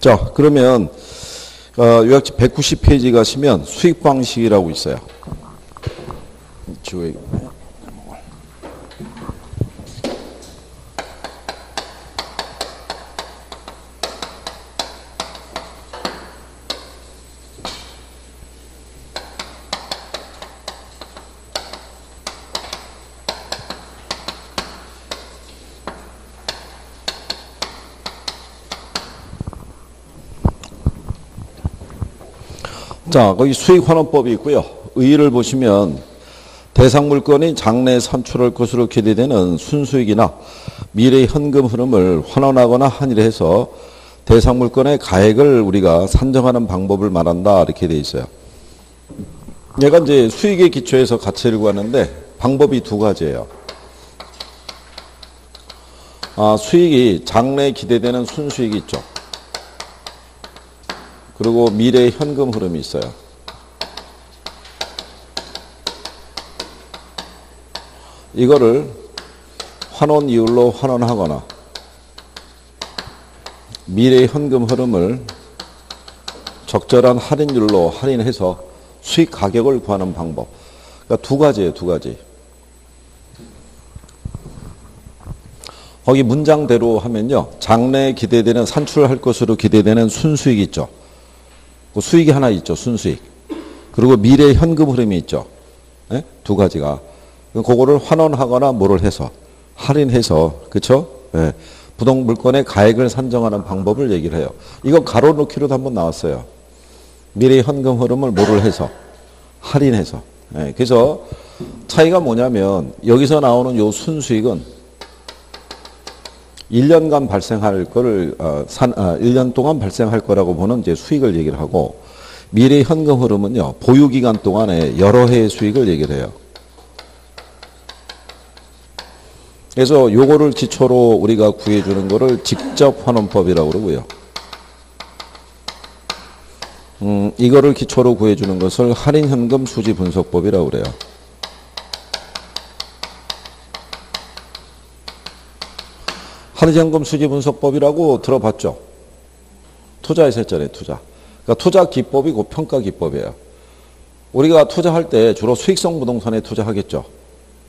자, 그러면 요약집 190페이지 가시면 수익 방식이라고 있어요. 자, 거기 수익환원법이 있고요. 의의를 보시면 대상 물건이 장래 산출할 것으로 기대되는 순수익이나 미래 현금 흐름을 환원하거나 환일해서 대상 물건의 가액을 우리가 산정하는 방법을 말한다. 이렇게 돼 있어요. 얘가 이제 수익에 기초해서 가치를 구하는데 방법이 두 가지예요. 수익이 장래에 기대되는 순수익이 있죠. 그리고 미래의 현금 흐름이 있어요. 이거를 환원 이율로 환원하거나 미래의 현금 흐름을 적절한 할인율로 할인해서 수익 가격을 구하는 방법. 그러니까 두 가지예요, 두 가지. 거기 문장대로 하면요. 장래에 기대되는 산출할 것으로 기대되는 순수익이 있죠. 그 수익이 하나 있죠. 순수익. 그리고 미래 현금 흐름이 있죠. 네? 두 가지가. 그거를 환원하거나 뭐를 해서 할인해서 그렇죠? 네. 부동 물건의 가액을 산정하는 방법을 얘기를 해요. 이거 가로 넣기로도 한번 나왔어요. 미래 현금 흐름을 뭐를 해서 할인해서. 네. 그래서 차이가 뭐냐면 여기서 나오는 요 순수익은 1년간 발생할 거를 1년 동안 발생할 거라고 보는 이제 수익을 얘기를 하고 미래 현금 흐름은요. 보유 기간 동안에 여러 해의 수익을 얘기를 해요. 그래서 요거를 기초로 우리가 구해 주는 거를 직접 환원법이라고 그러고요. 이거를 기초로 구해 주는 것을 할인 현금 수지 분석법이라고 그래요. 할인현금 수지 분석법이라고 들어봤죠? 투자에서 했잖아요, 투자. 그러니까 투자 기법이고 평가 기법이에요. 우리가 투자할 때 주로 수익성 부동산에 투자하겠죠.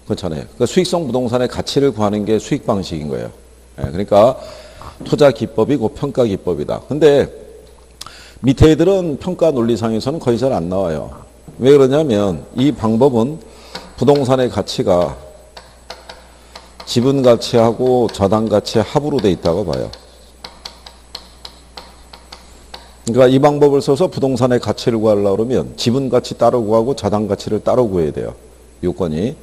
그렇잖아요. 그러니까 수익성 부동산의 가치를 구하는 게 수익 방식인 거예요. 그러니까 투자 기법이고 평가 기법이다. 근데 밑에 애들은 평가 논리상에서는 거의 잘 안 나와요. 왜 그러냐면 이 방법은 부동산의 가치가 지분 가치하고 저당 가치 합으로 돼 있다고 봐요. 그러니까 이 방법을 써서 부동산의 가치를 구하려고 그러면 지분 가치 따로 구하고 저당 가치를 따로 구해야 돼요. 요건이.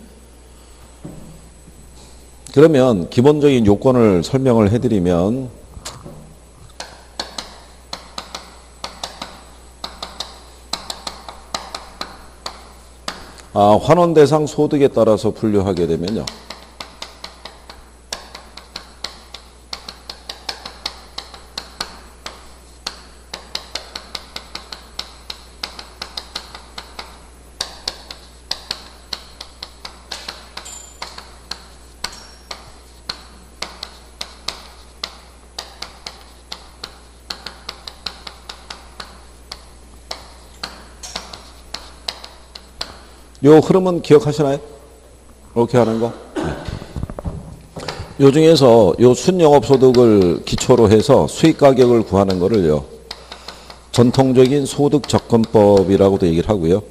그러면 기본적인 요건을 설명을 해드리면 환원 대상 소득에 따라서 분류하게 되면요. 요 흐름은 기억하시나요? 이렇게 하는 거. 요 중에서 요 순영업소득을 기초로 해서 수익 가격을 구하는 거를요. 전통적인 소득 접근법이라고도 얘기를 하고요.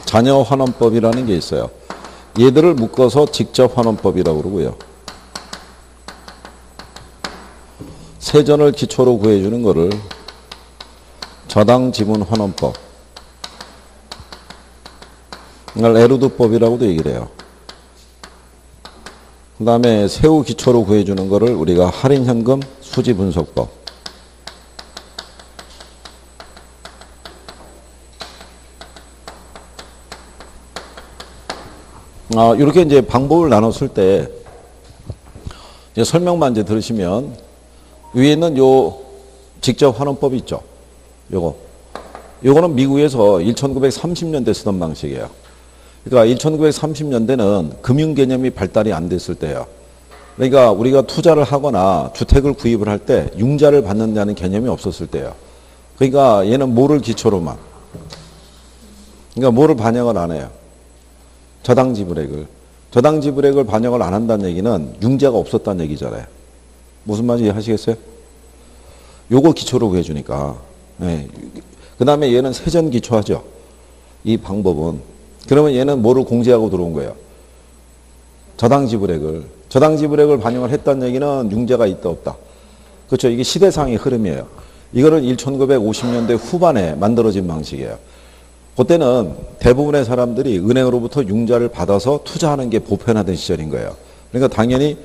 자녀 환원법이라는 게 있어요. 얘들을 묶어서 직접 환원법이라고 그러고요. 세전을 기초로 구해주는 거를 저당 지분 환원법, 이걸 에르두법이라고도 얘기를 해요. 그 다음에 세후 기초로 구해주는 거를 우리가 할인 현금 수지 분석법, 이렇게 이제 방법을 나눴을 때 이제 설명만 이제 들으시면 위에 있는 요 직접 환원법이 있죠. 요거는 미국에서 1930년대 쓰던 방식이에요. 그러니까 1930년대는 금융 개념이 발달이 안 됐을 때예요. 그러니까 우리가 투자를 하거나 주택을 구입을 할 때 융자를 받는다는 개념이 없었을 때예요. 그러니까 얘는 뭐를 기초로만. 그러니까 뭐를 반영을 안 해요. 저당 지불액을. 저당 지불액을 반영을 안 한다는 얘기는 융자가 없었다는 얘기잖아요. 무슨 말인지 이해하시겠어요? 요거 기초로 구해주니까. 네. 그 다음에 얘는 세전 기초하죠. 이 방법은. 그러면 얘는 뭐를 공제하고 들어온 거예요? 저당 지불액을. 저당 지불액을 반영을 했다는 얘기는 융자가 있다 없다. 그렇죠. 이게 시대상의 흐름이에요. 이거는 1950년대 후반에 만들어진 방식이에요. 그때는 대부분의 사람들이 은행으로부터 융자를 받아서 투자하는 게 보편화된 시절인 거예요. 그러니까 당연히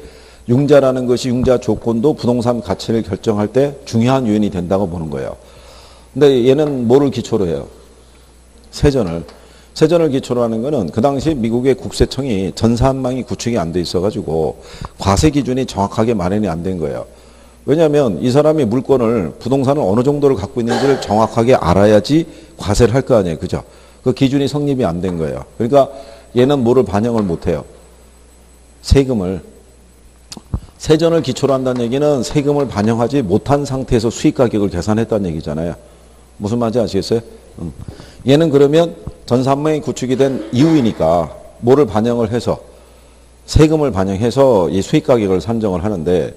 융자라는 것이 융자 조건도 부동산 가치를 결정할 때 중요한 요인이 된다고 보는 거예요. 근데 얘는 뭐를 기초로 해요? 세전을. 세전을 기초로 하는 거는 그 당시 미국의 국세청이 전산망이 구축이 안 돼 있어가지고 과세 기준이 정확하게 마련이 안 된 거예요. 왜냐하면 이 사람이 물건을 부동산을 어느 정도를 갖고 있는지를 정확하게 알아야지 과세를 할 거 아니에요. 그죠? 그 기준이 성립이 안 된 거예요. 그러니까 얘는 뭐를 반영을 못 해요? 세금을. 세전을 기초로 한다는 얘기는 세금을 반영하지 못한 상태에서 수익 가격을 계산했다는 얘기잖아요. 무슨 말인지 아시겠어요? 얘는 그러면 전산망이 구축이 된 이후이니까 뭐를 반영을 해서 세금을 반영해서 이 수익 가격을 산정을 하는데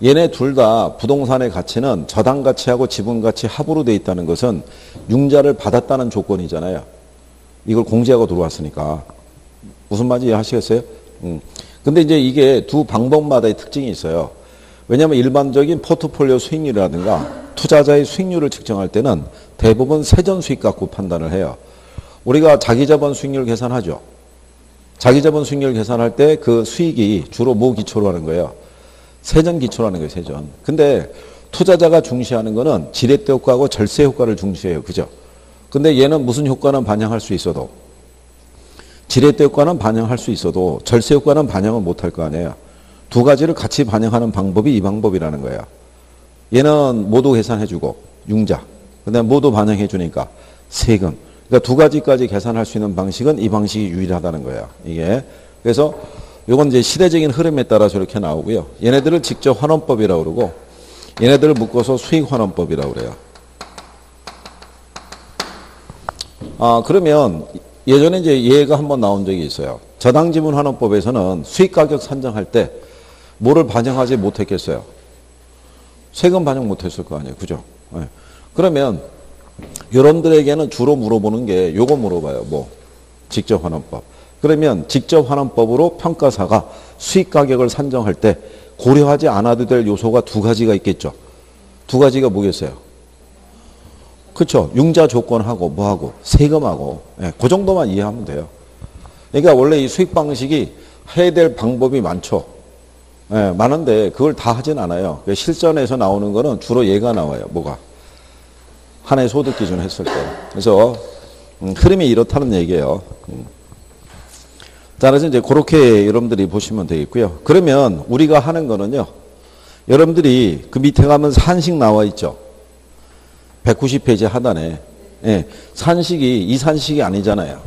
얘네 둘 다 부동산의 가치는 저당 가치하고 지분 가치 합으로 돼 있다는 것은 융자를 받았다는 조건이잖아요. 이걸 공제하고 들어왔으니까. 무슨 말인지 이해하시겠어요? 근데 이제 이게 두 방법마다의 특징이 있어요. 왜냐하면 일반적인 포트폴리오 수익률이라든가 투자자의 수익률을 측정할 때는 대부분 세전 수익 갖고 판단을 해요. 우리가 자기자본 수익률 계산하죠. 자기자본 수익률 계산할 때 그 수익이 주로 뭐 기초로 하는 거예요? 세전 기초로 하는 거예요, 세전. 근데 투자자가 중시하는 거는 지렛대 효과하고 절세 효과를 중시해요. 그죠? 근데 얘는 무슨 효과는 반영할 수 있어도 지렛대 효과는 반영할 수 있어도 절세 효과는 반영을 못할 거 아니에요. 두 가지를 같이 반영하는 방법이 이 방법이라는 거예요. 얘는 모두 계산해주고 융자. 그다음에 모두 반영해주니까 세금. 그러니까 두 가지까지 계산할 수 있는 방식은 이 방식이 유일하다는 거예요. 이게. 그래서 이건 이제 시대적인 흐름에 따라서 이렇게 나오고요. 얘네들을 직접 환원법이라고 그러고 얘네들을 묶어서 수익 환원법이라고 그래요. 그러면 예전에 이제 얘가 한번 나온 적이 있어요. 저당 지분 환원법에서는 수익 가격 산정할 때 뭐를 반영하지 못했겠어요? 세금 반영 못했을 거 아니에요. 그죠? 네. 그러면 여러분들에게는 주로 물어보는 게 요거 물어봐요. 뭐 직접 환원법. 그러면 직접 환원법으로 평가사가 수익 가격을 산정할 때 고려하지 않아도 될 요소가 두 가지가 있겠죠. 두 가지가 뭐겠어요? 그렇죠. 융자 조건하고 뭐하고 세금하고 그 정도만 이해하면 돼요. 그러니까 원래 이 수익 방식이 해야 될 방법이 많죠. 많은데 그걸 다 하진 않아요. 실전에서 나오는 거는 주로 얘가 나와요. 뭐가? 한 해 소득 기준 했을 때. 그래서 흐름이 이렇다는 얘기예요. 따라서 이제 그렇게 여러분들이 보시면 되겠고요. 그러면 우리가 하는 거는요. 여러분들이 그 밑에 가면 산식 나와 있죠. 190페이지 하단에. 산식이 이 산식이 아니잖아요.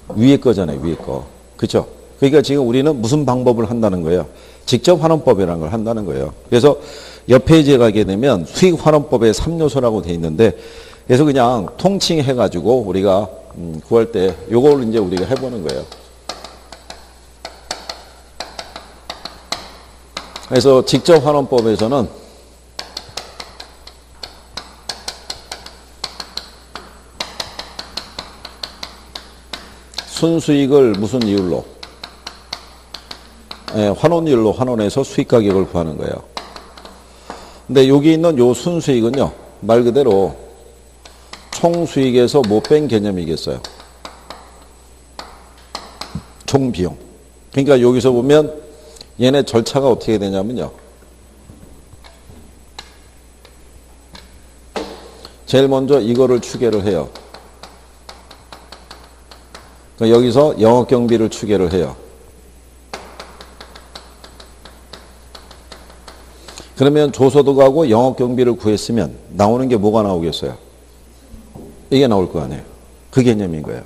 위에 거잖아요. 위에 거. 그렇죠? 그러니까 지금 우리는 무슨 방법을 한다는 거예요? 직접 환원법이라는 걸 한다는 거예요. 그래서 옆 페이지에 가게 되면 수익 환원법의 3요소라고 돼 있는데 그래서 그냥 통칭해 가지고 우리가 구할 때 요걸 이제 우리가 해보는 거예요. 그래서 직접 환원법에서는 순수익을 무슨 이율로? 환원율로 환원해서 수익 가격을 구하는 거예요. 근데 여기 있는 요 순수익은요, 말 그대로 총수익에서 못 뺀 개념이겠어요. 총비용. 그러니까 여기서 보면 얘네 절차가 어떻게 되냐면요. 제일 먼저 이거를 추계를 해요. 그러니까 여기서 영업경비를 추계를 해요. 그러면 조소득하고 영업경비를 구했으면 나오는 게 뭐가 나오겠어요? 이게 나올 거 아니에요. 그 개념인 거예요.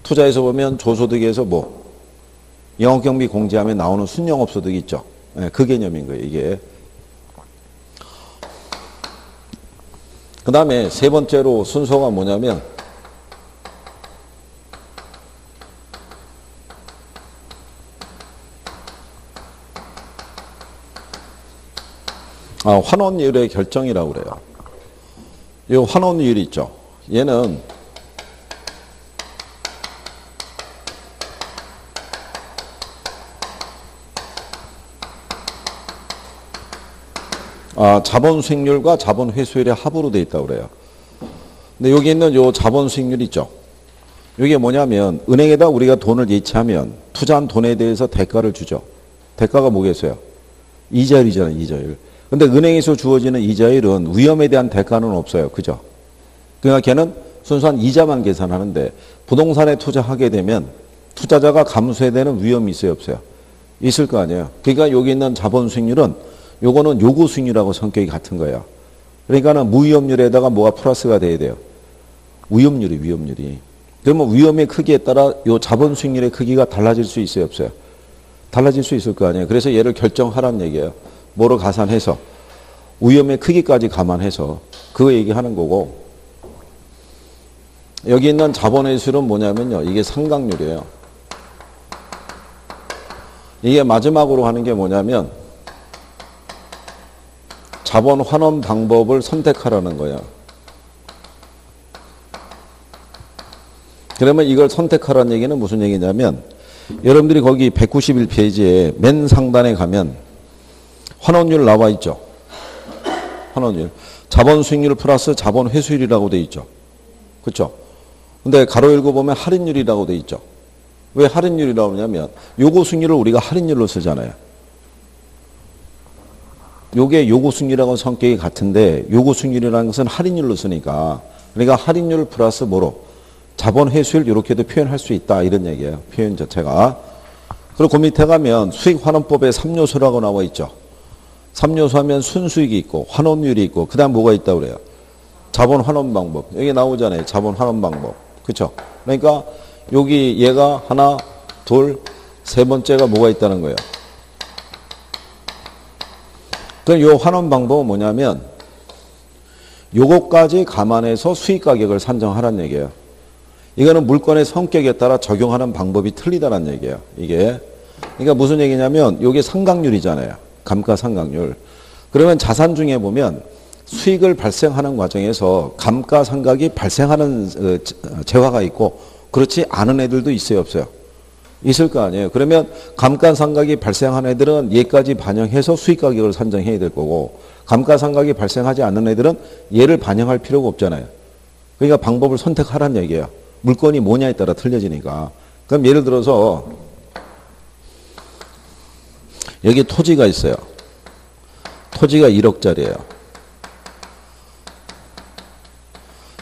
투자에서 보면 조소득에서 뭐 영업경비 공제하면 나오는 순영업소득이 있죠. 예, 그 개념인 거예요, 이게. 그 다음에 세 번째로 순서가 뭐냐면 환원율의 결정이라고 그래요. 이 환원율 있죠. 얘는 자본 수익률과 자본 회수율의 합으로 되어 있다고 그래요. 근데 여기 있는 요 자본 수익률 있죠. 이게 뭐냐면 은행에다 우리가 돈을 예치하면 투자한 돈에 대해서 대가를 주죠. 대가가 뭐겠어요? 이자율이잖아요, 이자율. 근데 은행에서 주어지는 이자율은 위험에 대한 대가는 없어요. 그죠? 그러니까 걔는 순수한 이자만 계산하는데 부동산에 투자하게 되면 투자자가 감수해야 되는 위험이 있어요, 없어요? 있을 거 아니에요. 그러니까 여기 있는 자본 수익률은 요거는 요구 수익률하고 성격이 같은 거예요. 그러니까는 무위험률에다가 뭐가 플러스가 돼야 돼요? 위험률이. 그러면 위험의 크기에 따라 요 자본 수익률의 크기가 달라질 수 있어요, 없어요? 달라질 수 있을 거 아니에요. 그래서 얘를 결정하라는 얘기예요. 뭐로 가산해서 위험의 크기까지 감안해서 그거 얘기하는 거고, 여기 있는 자본의 수는 뭐냐면요, 이게 상각률이에요. 이게 마지막으로 하는 게 뭐냐면 자본 환원 방법을 선택하라는 거예요. 그러면 이걸 선택하라는 얘기는 무슨 얘기냐면, 여러분들이 거기 191페이지에 맨 상단에 가면 환원율 나와 있죠. 환원율. 자본 수익률 플러스 자본 회수율이라고 돼 있죠. 그렇죠? 근데 가로 읽어보면 할인율이라고 돼 있죠. 왜 할인율이라고 하냐면 요구 수익률을 우리가 할인율로 쓰잖아요. 요게 요구 수익률하고 성격이 같은데 요구 수익률이라는 것은 할인율로 쓰니까, 그러니까 할인율 플러스 뭐로? 자본 회수율 이렇게도 표현할 수 있다, 이런 얘기예요. 표현 자체가. 그리고 그 밑에 가면 수익환원법에 3요소라고 나와 있죠. 3요소 하면 순수익이 있고 환원율이 있고 그 다음 뭐가 있다고 그래요? 자본 환원 방법. 여기 나오잖아요. 자본 환원 방법. 그렇죠? 그러니까 여기 얘가 하나, 둘, 세 번째가 뭐가 있다는 거예요. 그럼 요 환원 방법은 뭐냐면 요거까지 감안해서 수익 가격을 산정하라는 얘기예요. 이거는 물건의 성격에 따라 적용하는 방법이 틀리다는 얘기예요. 이게. 그러니까 무슨 얘기냐면 요게 상각률이잖아요. 감가상각률. 그러면 자산 중에 보면 수익을 발생하는 과정에서 감가상각이 발생하는 재화가 있고 그렇지 않은 애들도 있어요, 없어요? 있을 거 아니에요. 그러면 감가상각이 발생한 애들은 얘까지 반영해서 수익 가격을 산정해야 될 거고, 감가상각이 발생하지 않는 애들은 얘를 반영할 필요가 없잖아요. 그러니까 방법을 선택하라는 얘기예요. 물건이 뭐냐에 따라 틀려지니까. 그럼 예를 들어서 여기 토지가 있어요. 토지가 1억짜리예요.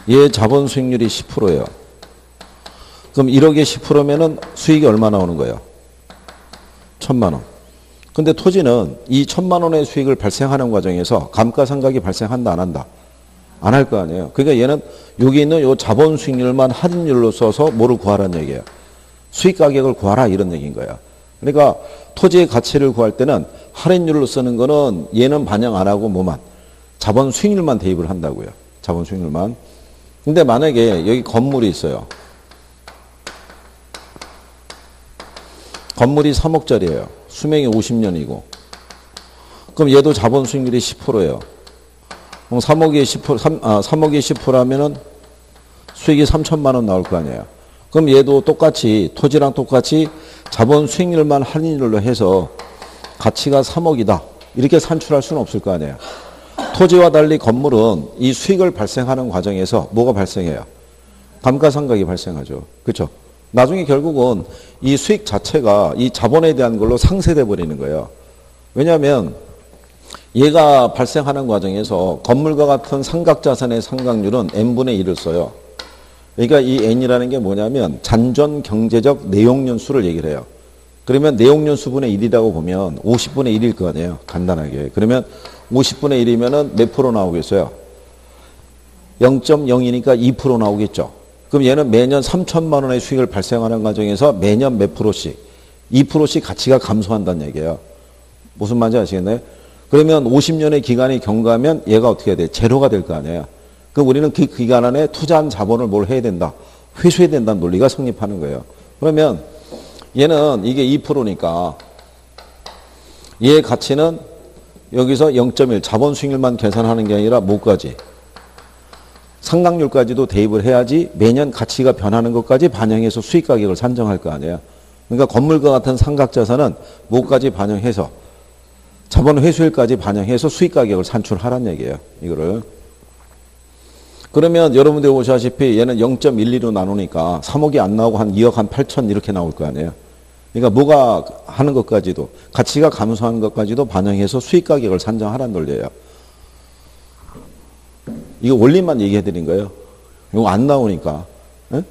얘 자본 수익률이 10%예요. 그럼 1억에 10%면은 수익이 얼마 나오는 거예요? 1,000만 원. 근데 토지는 이 1,000만 원의 수익을 발생하는 과정에서 감가상각이 발생한다, 안 한다? 안 할 거 아니에요. 그러니까 얘는 여기 있는 요 자본 수익률만 할인율로 써서 뭐를 구하라는 얘기예요? 수익 가격을 구하라, 이런 얘기인 거야. 그러니까 토지의 가치를 구할 때는 할인율로 쓰는 거는 얘는 반영 안 하고 뭐만? 자본 수익률만 대입을 한다고요. 자본 수익률만. 근데 만약에 여기 건물이 있어요. 건물이 3억짜리예요. 수명이 50년이고. 그럼 얘도 자본 수익률이 10%예요. 그럼 3억에 10%라면은 수익이 3천만 원 나올 거 아니에요. 그럼 얘도 똑같이, 토지랑 똑같이 자본 수익률만 할인율로 해서 가치가 3억이다. 이렇게 산출할 수는 없을 거 아니에요. 토지와 달리 건물은 이 수익을 발생하는 과정에서 뭐가 발생해요? 감가상각이 발생하죠. 그렇죠? 나중에 결국은 이 수익 자체가 이 자본에 대한 걸로 상쇄돼 버리는 거예요. 왜냐하면 얘가 발생하는 과정에서 건물과 같은 상각자산의 상각률은 n분의 1을 써요. 그러니까 이 n이라는 게 뭐냐면 잔존 경제적 내용연수를 얘기를 해요. 그러면 내용연수분의 1이라고 보면 50분의 1일 거 아니에요. 간단하게. 그러면 50분의 1이면은 몇 프로 나오겠어요? 0.0이니까 2% 나오겠죠. 그럼 얘는 매년 3천만 원의 수익을 발생하는 과정에서 매년 몇 프로씩, 2%씩 가치가 감소한다는 얘기예요. 무슨 말인지 아시겠나요? 그러면 50년의 기간이 경과하면 얘가 어떻게 해야 돼? 제로가 될 거 아니에요. 그럼 우리는 그 기간 안에 투자한 자본을 뭘 해야 된다? 회수해야 된다는 논리가 성립하는 거예요. 그러면 얘는 이게 2%니까 얘의 가치는 여기서 0.1 자본 수익률만 계산하는 게 아니라 뭐까지? 상각률까지도 대입을 해야지 매년 가치가 변하는 것까지 반영해서 수익 가격을 산정할 거 아니에요. 그러니까 건물과 같은 상각자산은 뭐까지 반영해서 자본 회수율까지 반영해서 수익 가격을 산출하란 얘기예요. 이거를. 그러면 여러분들이 보시다시피 얘는 0.12로 나누니까 3억이 안 나오고 한 2억 한 8천 이렇게 나올 거 아니에요. 그러니까 뭐가 하는 것까지도 가치가 감소하는 것까지도 반영해서 수익 가격을 산정하란 논리예요. 이거 원리만 얘기해 드린 거예요. 이거 안 나오니까 에?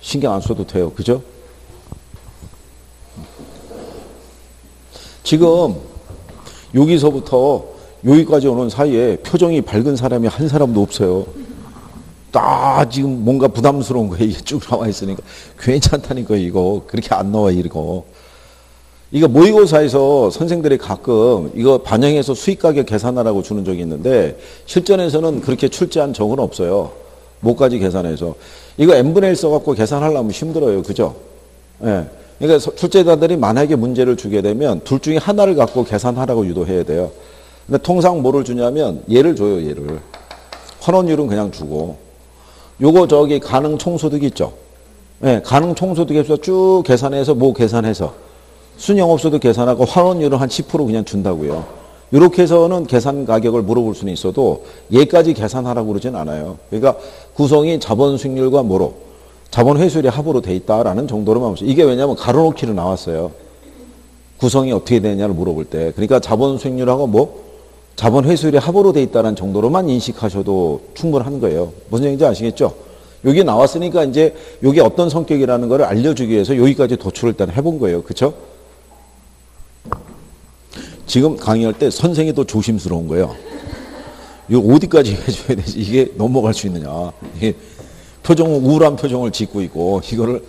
신경 안 써도 돼요. 그죠? 지금 여기서부터 여기까지 오는 사이에 표정이 밝은 사람이 한 사람도 없어요. 다 지금 뭔가 부담스러운 거예요. 이게 쭉 나와 있으니까. 괜찮다니까 이거. 그렇게 안 나와 이거. 이거 모의고사에서 선생들이 가끔 이거 반영해서 수익가격 계산하라고 주는 적이 있는데 실전에서는 그렇게 출제한 적은 없어요. 뭐까지 계산해서. 이거 n분의 1 써갖고 계산하려면 힘들어요. 그죠? 예. 그러니까 출제자들이 만약에 문제를 주게 되면 둘 중에 하나를 갖고 계산하라고 유도해야 돼요. 근데 통상 뭐를 주냐면 얘를 줘요. 얘를. 환원율은 그냥 주고. 요거 저기 가능 총소득 있죠? 예. 가능 총소득에서 쭉 계산해서 뭐 계산해서 순영업소득 계산하고 환원율은 한 10% 그냥 준다고요. 이렇게 해서는 계산 가격을 물어볼 수는 있어도 얘까지 계산하라고 그러진 않아요. 그러니까 구성이 자본 수익률과 뭐로? 자본 회수율이 합으로 돼 있다라는 정도로만 보세요. 이게 왜냐하면 가로놓기로 나왔어요. 구성이 어떻게 되느냐를 물어볼 때. 그러니까 자본 수익률하고 뭐? 자본 회수율이 합으로 돼 있다는 정도로만 인식하셔도 충분한 거예요. 무슨 얘기인지 아시겠죠? 여기 나왔으니까 이제 여기 어떤 성격이라는 걸 알려주기 위해서 여기까지 도출을 일단 해본 거예요. 그렇죠? 지금 강의할 때 선생이 더 조심스러운 거예요. 이거 어디까지 해줘야 되지? 이게 넘어갈 수 있느냐. 이게 우울한 표정을 짓고 있고, 이거를.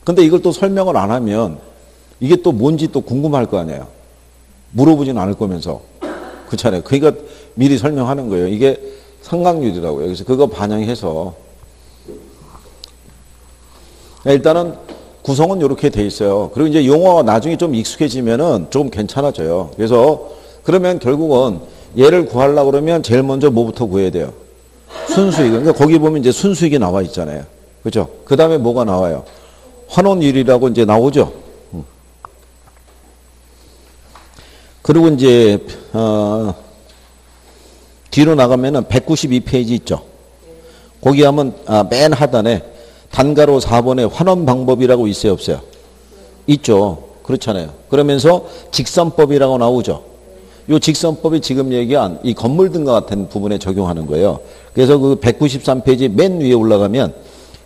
근데 이걸 또 설명을 안 하면 이게 또 뭔지 또 궁금할 거 아니에요. 물어보진 않을 거면서. 그렇잖아요. 그러니까 미리 설명하는 거예요. 이게 상각률이라고요. 그래서 그거 반영해서. 일단은 구성은 이렇게 돼 있어요. 그리고 이제 용어가 나중에 좀 익숙해지면은 좀 괜찮아져요. 그래서 그러면 결국은 얘를 구하려고 그러면 제일 먼저 뭐부터 구해야 돼요? 순수익. 그러니까 거기 보면 이제 순수익이 나와 있잖아요. 그죠? 그 다음에 뭐가 나와요? 환원율이라고 이제 나오죠? 그리고 이제, 뒤로 나가면은 192페이지 있죠? 거기 하면, 맨 하단에 단가로 4번에 환원 방법이라고 있어요, 없어요? 있죠. 그렇잖아요. 그러면서 직선법이라고 나오죠. 이 직선법이 지금 얘기한 이 건물 등과 같은 부분에 적용하는 거예요. 그래서 그 193페이지 맨 위에 올라가면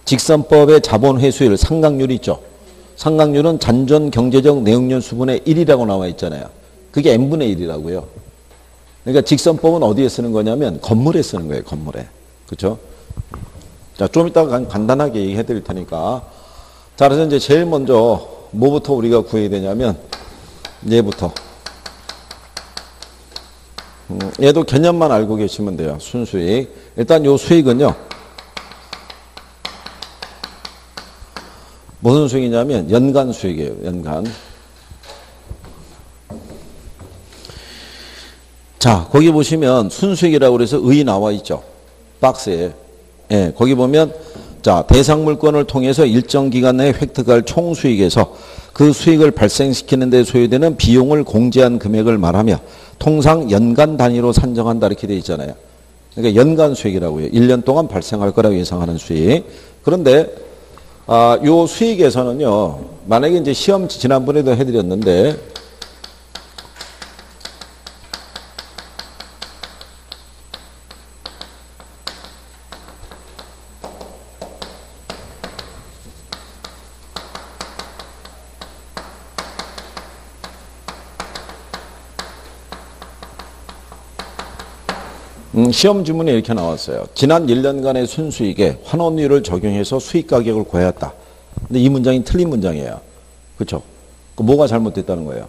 직선법의 자본 회수율 상각률이 있죠. 상각률은 잔존 경제적 내용연 수분의 1이라고 나와 있잖아요. 그게 n분의 1이라고요. 그러니까 직선법은 어디에 쓰는 거냐면 건물에 쓰는 거예요. 건물에. 그렇죠? 자, 좀 이따가 간단하게 얘기해 드릴 테니까. 자, 그래서 이제 제일 먼저 뭐부터 우리가 구해야 되냐면 얘부터. 얘도 개념만 알고 계시면 돼요. 순수익. 일단 요 수익은요. 무슨 수익이냐면 연간 수익이에요. 연간. 자, 거기 보시면 순수익이라고 그래서 의 나와 있죠. 박스에. 예, 거기 보면 자, 대상 물건을 통해서 일정 기간 내에 획득할 총 수익에서 그 수익을 발생시키는 데 소요되는 비용을 공제한 금액을 말하며 통상 연간 단위로 산정한다 이렇게 돼 있잖아요. 그러니까 연간 수익이라고요. 1년 동안 발생할 거라고 예상하는 수익. 그런데 요 수익에서는요. 만약에 이제 시험 지난번에도 해드렸는데 시험 지문에 이렇게 나왔어요. 지난 1년간의 순수익에 환원율을 적용해서 수익 가격을 구하였다. 근데 이 문장이 틀린 문장이에요. 그렇죠? 뭐가 잘못됐다는 거예요?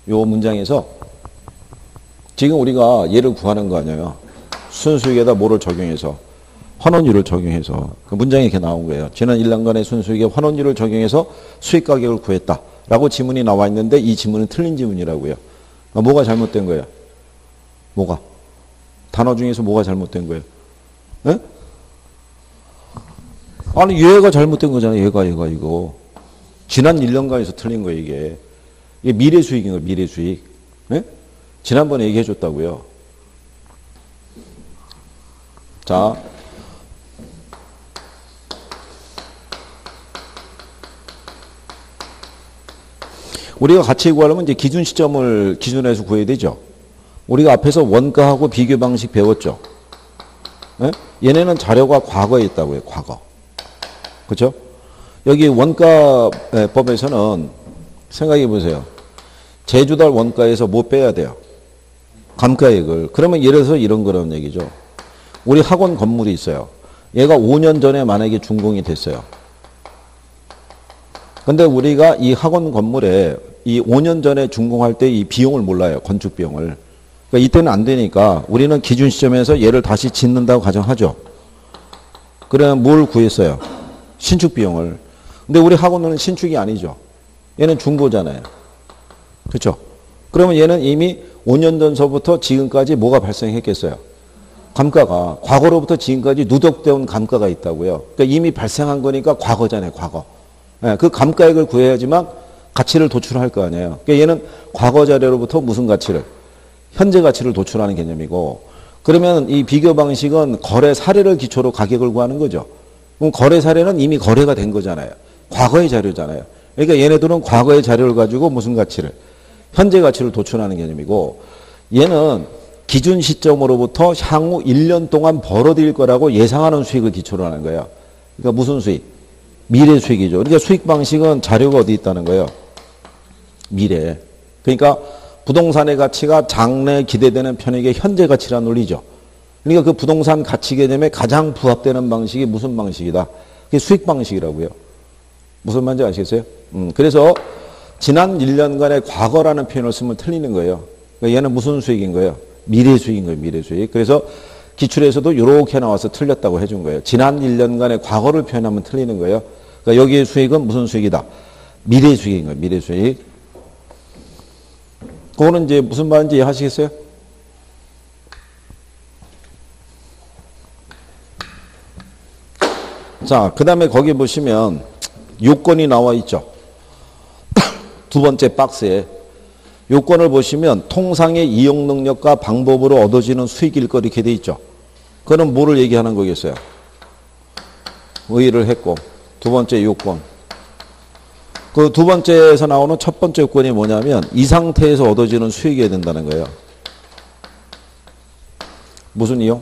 요 문장에서 지금 우리가 얘를 구하는 거 아니에요. 순수익에다 뭐를 적용해서? 환원율을 적용해서. 그 문장이 이렇게 나온 거예요. 지난 1년간의 순수익에 환원율을 적용해서 수익 가격을 구했다. 라고 지문이 나와 있는데 이 지문은 틀린 지문이라고요. 뭐가 잘못된 거예요? 뭐가? 단어 중에서 뭐가 잘못된 거예요? 에? 아니 얘가 잘못된 거잖아요. 얘가 이거. 지난 1년간에서 틀린 거예요. 이게 미래 수익인 거예요. 미래 수익. 에? 지난번에 얘기해 줬다고요. 자, 우리가 가치 구하려면 이제 기준 시점을 기준해서 구해야 되죠. 우리가 앞에서 원가하고 비교 방식 배웠죠. 네? 얘네는 자료가 과거에 있다고요. 과거. 그렇죠? 여기 원가법에서는 생각해 보세요. 제주달 원가에서 뭐 빼야 돼요? 감가액을. 그러면 예를 들어서 이런 거라는 얘기죠. 우리 학원 건물이 있어요. 얘가 5년 전에 만약에 준공이 됐어요. 근데 우리가 이 학원 건물에 이 5년 전에 준공할 때 이 비용을 몰라요. 건축 비용을. 그러니까 이때는 안 되니까 우리는 기준 시점에서 얘를 다시 짓는다고 가정하죠. 그러면 뭘 구했어요? 신축 비용을. 근데 우리 학원은 신축이 아니죠. 얘는 중고잖아요. 그렇죠? 그러면 얘는 이미 5년 전서부터 지금까지 뭐가 발생했겠어요? 감가가. 과거로부터 지금까지 누적되어 온 감가가 있다고요. 그러니까 이미 발생한 거니까 과거잖아요. 과거. 그 감가액을 구해야지만 가치를 도출할 거 아니에요. 그러니까 얘는 과거 자료로부터 무슨 가치를? 현재 가치를 도출하는 개념이고, 그러면 이 비교 방식은 거래 사례를 기초로 가격을 구하는 거죠. 그럼 거래 사례는 이미 거래가 된 거잖아요. 과거의 자료잖아요. 그러니까 얘네들은 과거의 자료를 가지고 무슨 가치를? 현재 가치를 도출하는 개념이고, 얘는 기준 시점으로부터 향후 1년 동안 벌어들일 거라고 예상하는 수익을 기초로 하는 거예요. 그러니까 무슨 수익? 미래 수익이죠. 그러니까 수익 방식은 자료가 어디 있다는 거예요? 미래. 그러니까 부동산의 가치가 장래에 기대되는 편익의 현재 가치란 논리죠. 그러니까 그 부동산 가치 개념에 가장 부합되는 방식이 무슨 방식이다? 그게 수익 방식이라고요. 무슨 말인지 아시겠어요? 그래서 지난 1년간의 과거라는 표현을 쓰면 틀리는 거예요. 그러니까 얘는 무슨 수익인 거예요? 미래 수익인 거예요. 미래 수익. 그래서 기출에서도 이렇게 나와서 틀렸다고 해준 거예요. 지난 1년간의 과거를 표현하면 틀리는 거예요. 그러니까 여기의 수익은 무슨 수익이다? 미래 수익인 거예요. 미래 수익. 그거는 이제 무슨 말인지 이해하시겠어요? 자, 그 다음에 거기 보시면 요건이 나와 있죠. 두 번째 박스에. 요건을 보시면 통상의 이용 능력과 방법으로 얻어지는 수익일 거 이렇게 돼 있죠. 그거는 뭐를 얘기하는 거겠어요? 의의를 했고. 두 번째 요건. 그 두 번째에서 나오는 첫 번째 요건이 뭐냐면 이 상태에서 얻어지는 수익이어야 된다는 거예요. 무슨 이용?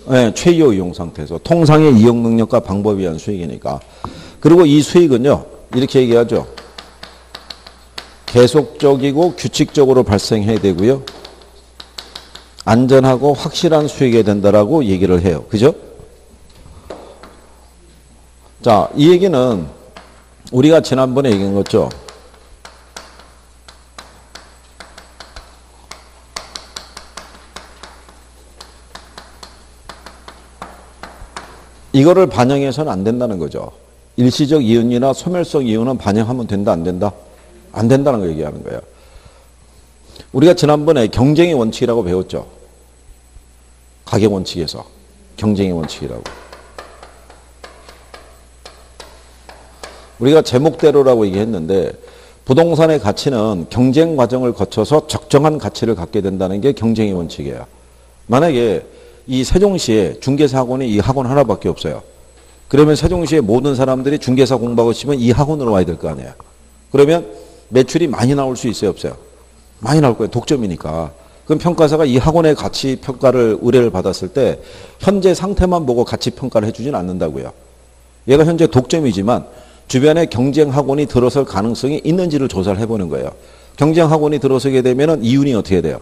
네, 최저 이용 상태에서. 통상의 이용 능력과 방법에 의한 수익이니까. 그리고 이 수익은요. 이렇게 얘기하죠. 계속적이고 규칙적으로 발생해야 되고요. 안전하고 확실한 수익이 된다라고 얘기를 해요. 그죠? 자, 이 얘기는 우리가 지난번에 얘기한 거죠. 이거를 반영해서는 안 된다는 거죠. 일시적 이윤이나 소멸성 이윤은 반영하면 된다, 안 된다? 안 된다는 거 얘기하는 거예요. 우리가 지난번에 경쟁의 원칙이라고 배웠죠. 가격 원칙에서. 경쟁의 원칙이라고. 우리가 제목대로라고 얘기했는데 부동산의 가치는 경쟁 과정을 거쳐서 적정한 가치를 갖게 된다는 게 경쟁의 원칙이에요. 만약에 이 세종시에 중개사 학원이 이 학원 하나밖에 없어요. 그러면 세종시의 모든 사람들이 중개사 공부하고 싶으면 이 학원으로 와야 될 거 아니에요. 그러면 매출이 많이 나올 수 있어요, 없어요? 많이 나올 거예요. 독점이니까. 그럼 평가사가 이 학원의 가치 평가를 의뢰를 받았을 때 현재 상태만 보고 가치 평가를 해주진 않는다고요. 얘가 현재 독점이지만 주변에 경쟁 학원이 들어설 가능성이 있는지를 조사를 해보는 거예요. 경쟁 학원이 들어서게 되면 이윤이 어떻게 돼요?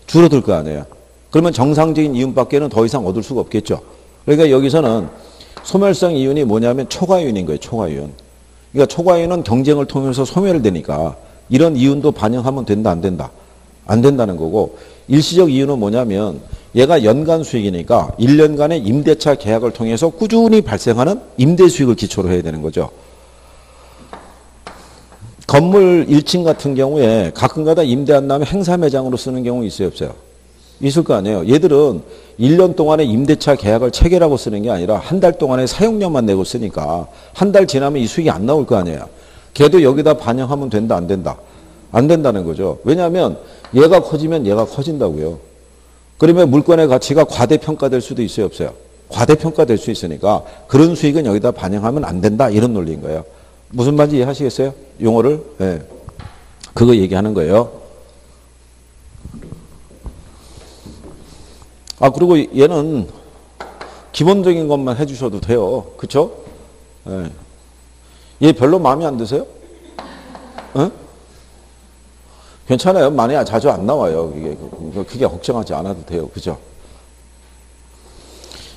줄어들 거 아니에요. 그러면 정상적인 이윤밖에는 더 이상 얻을 수가 없겠죠. 그러니까 여기서는 소멸성 이윤이 뭐냐면 초과이윤인 거예요. 초과이윤. 그러니까 초과이윤은 경쟁을 통해서 소멸되니까 이런 이윤도 반영하면 된다, 안 된다? 안 된다는 거고, 일시적 이윤은 뭐냐면 얘가 연간 수익이니까 1년간의 임대차 계약을 통해서 꾸준히 발생하는 임대 수익을 기초로 해야 되는 거죠. 건물 1층 같은 경우에 가끔가다 임대 안 나면 행사 매장으로 쓰는 경우 있어요, 없어요? 있을 거 아니에요. 얘들은 1년 동안에 임대차 계약을 체결하고 쓰는 게 아니라 한 달 동안에 사용료만 내고 쓰니까 한 달 지나면 이 수익이 안 나올 거 아니에요. 걔도 여기다 반영하면 된다, 안 된다? 안 된다는 거죠. 왜냐하면 얘가 커지면 얘가 커진다고요. 그러면 물건의 가치가 과대평가될 수도 있어요, 없어요? 과대평가될 수 있으니까 그런 수익은 여기다 반영하면 안 된다, 이런 논리인 거예요. 무슨 말인지 이해하시겠어요? 용어를? 네. 그거 얘기하는 거예요. 아, 그리고 얘는 기본적인 것만 해주셔도 돼요. 그쵸? 네. 얘 별로 마음에 안 드세요? 응? 괜찮아요. 많이 자주 안 나와요. 이게 크게 걱정하지 않아도 돼요. 그죠?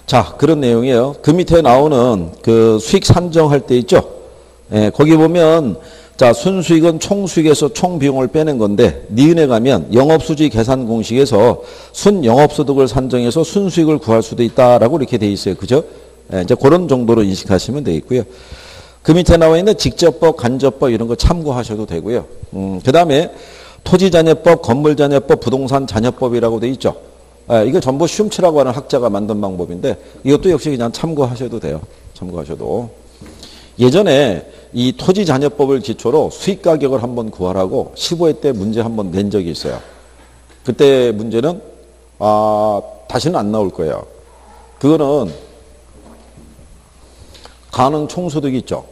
자, 그런 내용이에요. 그 밑에 나오는 그 수익 산정할 때 있죠? 예, 거기 보면 자, 순수익은 총수익에서 총비용을 빼낸 건데 니은에 가면 영업수지 계산 공식에서 순영업소득을 산정해서 순수익을 구할 수도 있다라고 이렇게 돼 있어요. 그죠? 예, 이제 그런 정도로 인식하시면 되겠고요. 그 밑에 나와 있는 직접법, 간접법 이런 거 참고하셔도 되고요. 그 다음에 토지자녀법, 건물자녀법, 부동산자녀법이라고 돼 있죠. 예, 이거 전부 쉼츠라고 하는 학자가 만든 방법인데 이것도 역시 그냥 참고하셔도 돼요. 참고하셔도. 예전에 이 토지자녀법을 기초로 수익가격을 한번 구하라고 15회 때 문제 한번 낸 적이 있어요. 그때 문제는 다시는 안 나올 거예요. 그거는 가능 총소득이 있죠.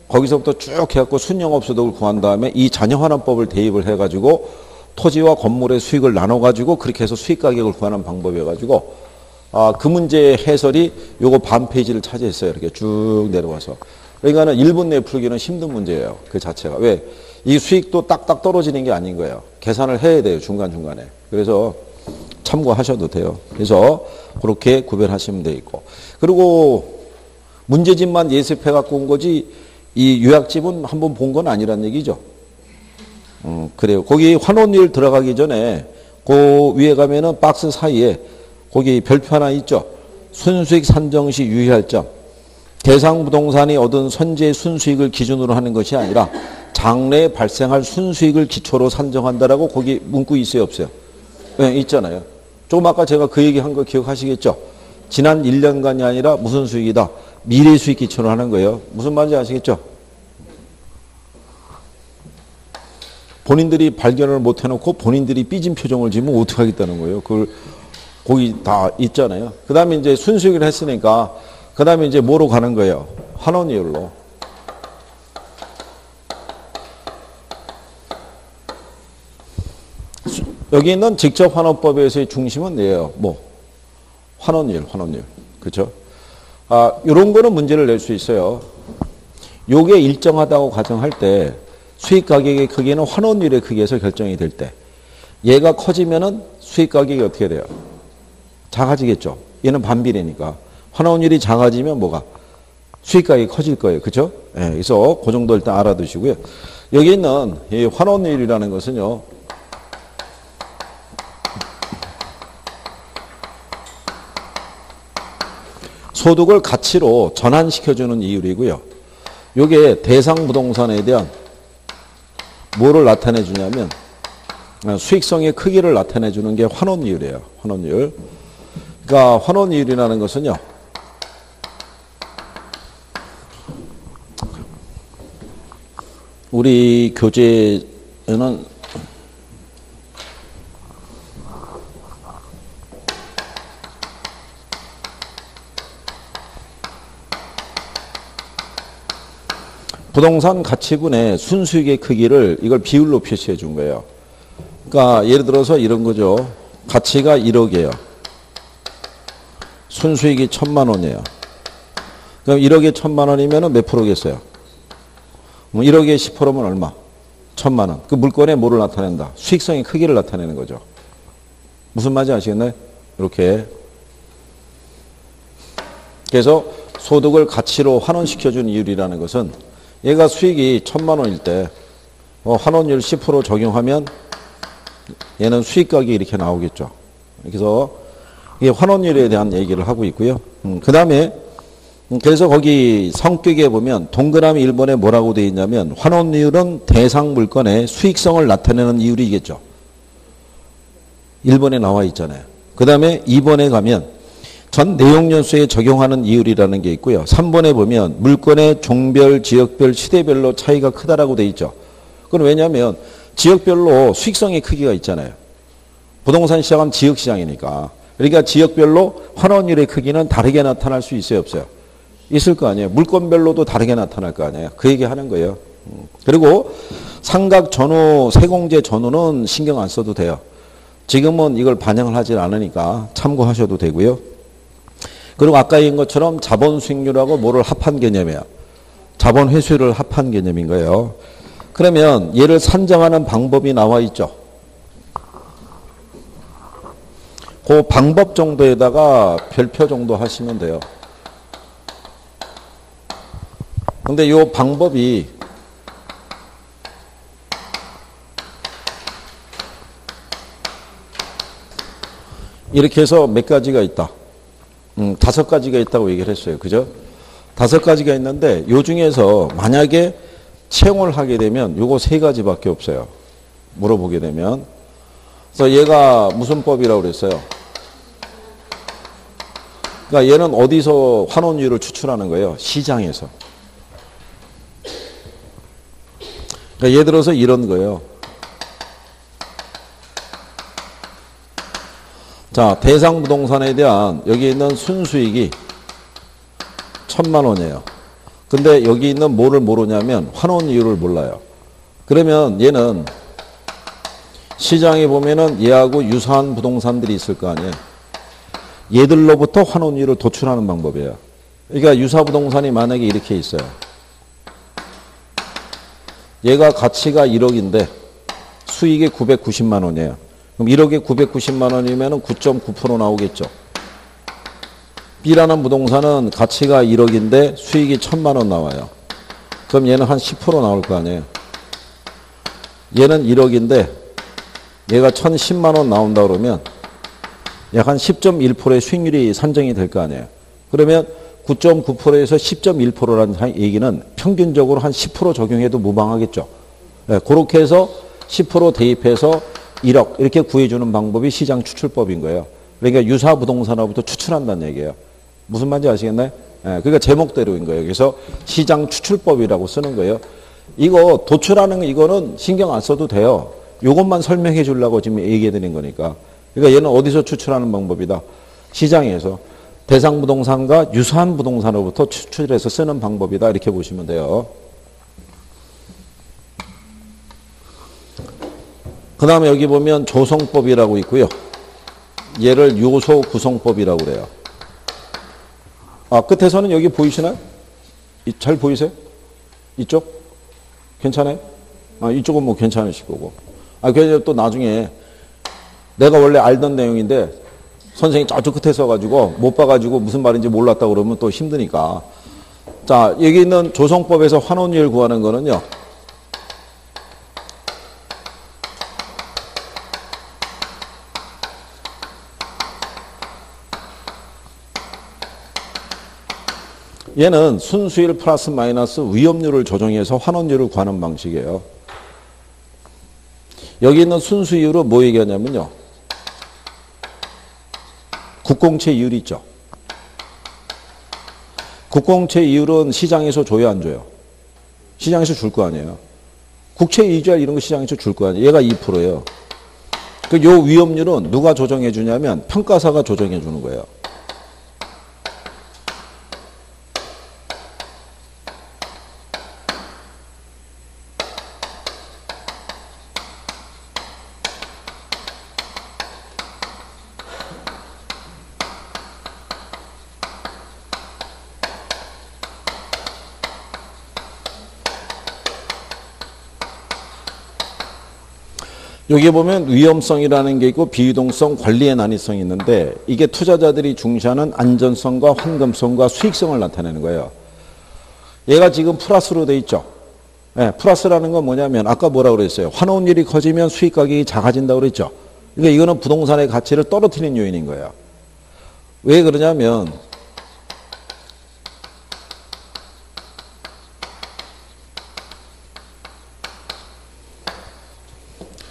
거기서부터 쭉 해갖고 순영업소득을 구한 다음에 이 자녀환원법을 대입을 해가지고 토지와 건물의 수익을 나눠가지고 그렇게 해서 수익가격을 구하는 방법이어가지고 그 문제의 해설이 요거 반 페이지를 차지했어요. 이렇게 쭉 내려와서. 그러니까는 1분 내에 풀기는 힘든 문제예요. 그 자체가. 왜? 이 수익도 딱딱 떨어지는 게 아닌 거예요. 계산을 해야 돼요. 중간중간에. 그래서 참고하셔도 돼요. 그래서 그렇게 구별하시면 되겠고. 그리고 문제집만 예습해 갖고 온 거지 이 요약집은 한번 본 건 아니란 얘기죠. 그래요. 거기 환원일 들어가기 전에 그 위에 가면은 박스 사이에 거기 별표 하나 있죠. 순수익 산정 시 유의할 점. 대상 부동산이 얻은 선제 순수익을 기준으로 하는 것이 아니라 장래에 발생할 순수익을 기초로 산정한다라고 거기 문구 있어요, 없어요? 네, 있잖아요. 조금 아까 제가 그 얘기한 거 기억하시겠죠? 지난 1년간이 아니라 무슨 수익이다? 미래 수익 기초로 하는 거예요. 무슨 말인지 아시겠죠? 본인들이 발견을 못 해놓고 본인들이 삐진 표정을 지으면 어떻게 하겠다는 거예요. 그걸 거기 다 있잖아요. 그 다음에 이제 순수익을 했으니까 그 다음에 이제 뭐로 가는 거예요? 환원이율로. 여기 있는 직접환원법에서의 중심은 뭐예요? 뭐? 환원이율. 그렇죠? 요런 거는 문제를 낼 수 있어요. 요게 일정하다고 가정할 때 수익 가격의 크기는 환원율의 크기에서 결정이 될 때 얘가 커지면은 수익 가격이 어떻게 돼요? 작아지겠죠. 얘는 반비례니까. 환원율이 작아지면 뭐가? 수익 가격이 커질 거예요. 그렇죠? 네, 그래서 그 정도 일단 알아두시고요. 여기 있는 이 환원율이라는 것은요. 소득을 가치로 전환시켜주는 이율이고요. 이게 대상 부동산에 대한 뭐를 나타내 주냐면 수익성의 크기를 나타내 주는 게 환원이율이에요. 환원이율. 그러니까 환원이율이라는 것은요. 우리 교재에는 부동산 가치분의 순수익의 크기를 이걸 비율로 표시해 준 거예요. 그러니까 예를 들어서 이런 거죠. 가치가 1억이에요. 순수익이 1,000만 원이에요. 그럼 1억에 1,000만 원이면 몇 프로겠어요? 1억에 10%면 얼마? 1,000만 원. 그 물건에 뭐를 나타낸다? 수익성의 크기를 나타내는 거죠. 무슨 말인지 아시겠나요? 이렇게. 그래서 소득을 가치로 환원시켜준 이율이라는 것은 얘가 수익이 1,000만 원일 때 환원율 10% 적용하면 얘는 수익각이 이렇게 나오겠죠. 그래서 이게 환원율에 대한 얘기를 하고 있고요. 그 다음에 그래서 거기 성격에 보면 동그라미 1번에 뭐라고 되어 있냐면 환원율은 대상 물건의 수익성을 나타내는 이율이겠죠. 1번에 나와 있잖아요. 그 다음에 2번에 가면 전 내용연수에 적용하는 이율이라는 게 있고요. 3번에 보면 물건의 종별, 지역별, 시대별로 차이가 크다라고 되어 있죠. 그건 왜냐하면 지역별로 수익성의 크기가 있잖아요. 부동산 시장은 지역시장이니까. 그러니까 지역별로 환원율의 크기는 다르게 나타날 수 있어요, 없어요? 있을 거 아니에요. 물건별로도 다르게 나타날 거 아니에요. 그 얘기 하는 거예요. 그리고 상각 전후, 세공제 전후는 신경 안 써도 돼요. 지금은 이걸 반영을 하질 않으니까 참고하셔도 되고요. 그리고 아까 얘기한 것처럼 자본 수익률하고 뭐를 합한 개념이에요. 자본 회수율을 합한 개념인 거예요. 그러면 얘를 산정하는 방법이 나와 있죠. 그 방법 정도에다가 별표 정도 하시면 돼요. 근데 이 방법이 이렇게 해서 몇 가지가 있다. 5가지가 있다고 얘기를 했어요. 그죠? 5가지가 있는데 요 중에서 만약에 채용을 하게 되면 요거 3가지밖에 없어요. 물어보게 되면. 그래서 얘가 무슨 법이라고 그랬어요? 그러니까 얘는 어디서 환원율을 추출하는 거예요? 시장에서. 그러니까 예를 들어서 이런 거예요. 자, 대상 부동산에 대한 여기 있는 순수익이 1,000만 원이에요. 근데 여기 있는 뭐를 모르냐면 환원율을 몰라요. 그러면 얘는 시장에 보면은 얘하고 유사한 부동산들이 있을 거 아니에요. 얘들로부터 환원율을 도출하는 방법이에요. 그러니까 유사 부동산이 만약에 이렇게 있어요. 얘가 가치가 1억인데 수익이 990만 원이에요. 그럼 1억에 990만 원이면 9.9% 나오겠죠. B라는 부동산은 가치가 1억인데 수익이 1,000만 원 나와요. 그럼 얘는 한 10% 나올 거 아니에요. 얘는 1억인데 얘가 1,010만 원 나온다 그러면 약 한 10.1%의 수익률이 산정이 될 거 아니에요. 그러면 9.9%에서 10.1%라는 얘기는 평균적으로 한 10% 적용해도 무방하겠죠. 네, 그렇게 해서 10% 대입해서 1억 이렇게 구해주는 방법이 시장 추출법인 거예요. 그러니까 유사 부동산으로부터 추출한다는 얘기예요. 무슨 말인지 아시겠나요? 네, 그러니까 제목대로인 거예요. 그래서 시장 추출법이라고 쓰는 거예요. 이거 도출하는 이거는 신경 안 써도 돼요. 이것만 설명해 주려고 지금 얘기해 드린 거니까. 그러니까 얘는 어디서 추출하는 방법이다? 시장에서. 대상 부동산과 유사한 부동산으로부터 추출해서 쓰는 방법이다. 이렇게 보시면 돼요. 그 다음에 여기 보면 조성법이라고 있고요. 얘를 요소 구성법이라고 그래요. 아, 끝에서는 여기 보이시나요? 잘 보이세요? 이쪽? 괜찮아요? 아, 이쪽은 뭐 괜찮으실 거고. 아, 그래서 또 나중에 내가 원래 알던 내용인데 선생님이 저쪽 끝에 서가지고 못 봐가지고 무슨 말인지 몰랐다 그러면 또 힘드니까. 자, 여기 있는 조성법에서 환원율 구하는 거는요. 얘는 순수율 플러스 마이너스 위험률을 조정해서 환원율을 구하는 방식이에요. 여기 있는 순수율은 뭐 얘기하냐면요. 국공채 이율이 있죠. 국공채 이율은 시장에서 줘요, 안 줘요? 시장에서 줄 거 아니에요. 국채 이자 이런 거 시장에서 줄 거 아니에요. 얘가 2%예요. 요 위험률은 누가 조정해 주냐면 평가사가 조정해 주는 거예요. 여기 보면 위험성이라는 게 있고 비유동성, 관리의 난이성이 있는데 이게 투자자들이 중시하는 안전성과 환금성과 수익성을 나타내는 거예요. 얘가 지금 플러스로 돼 있죠. 네, 플러스라는 건 뭐냐면 아까 뭐라고 그랬어요. 환원율이 커지면 수익 가격이 작아진다고 그랬죠. 그러니까 이거는 부동산의 가치를 떨어뜨리는 요인인 거예요. 왜 그러냐면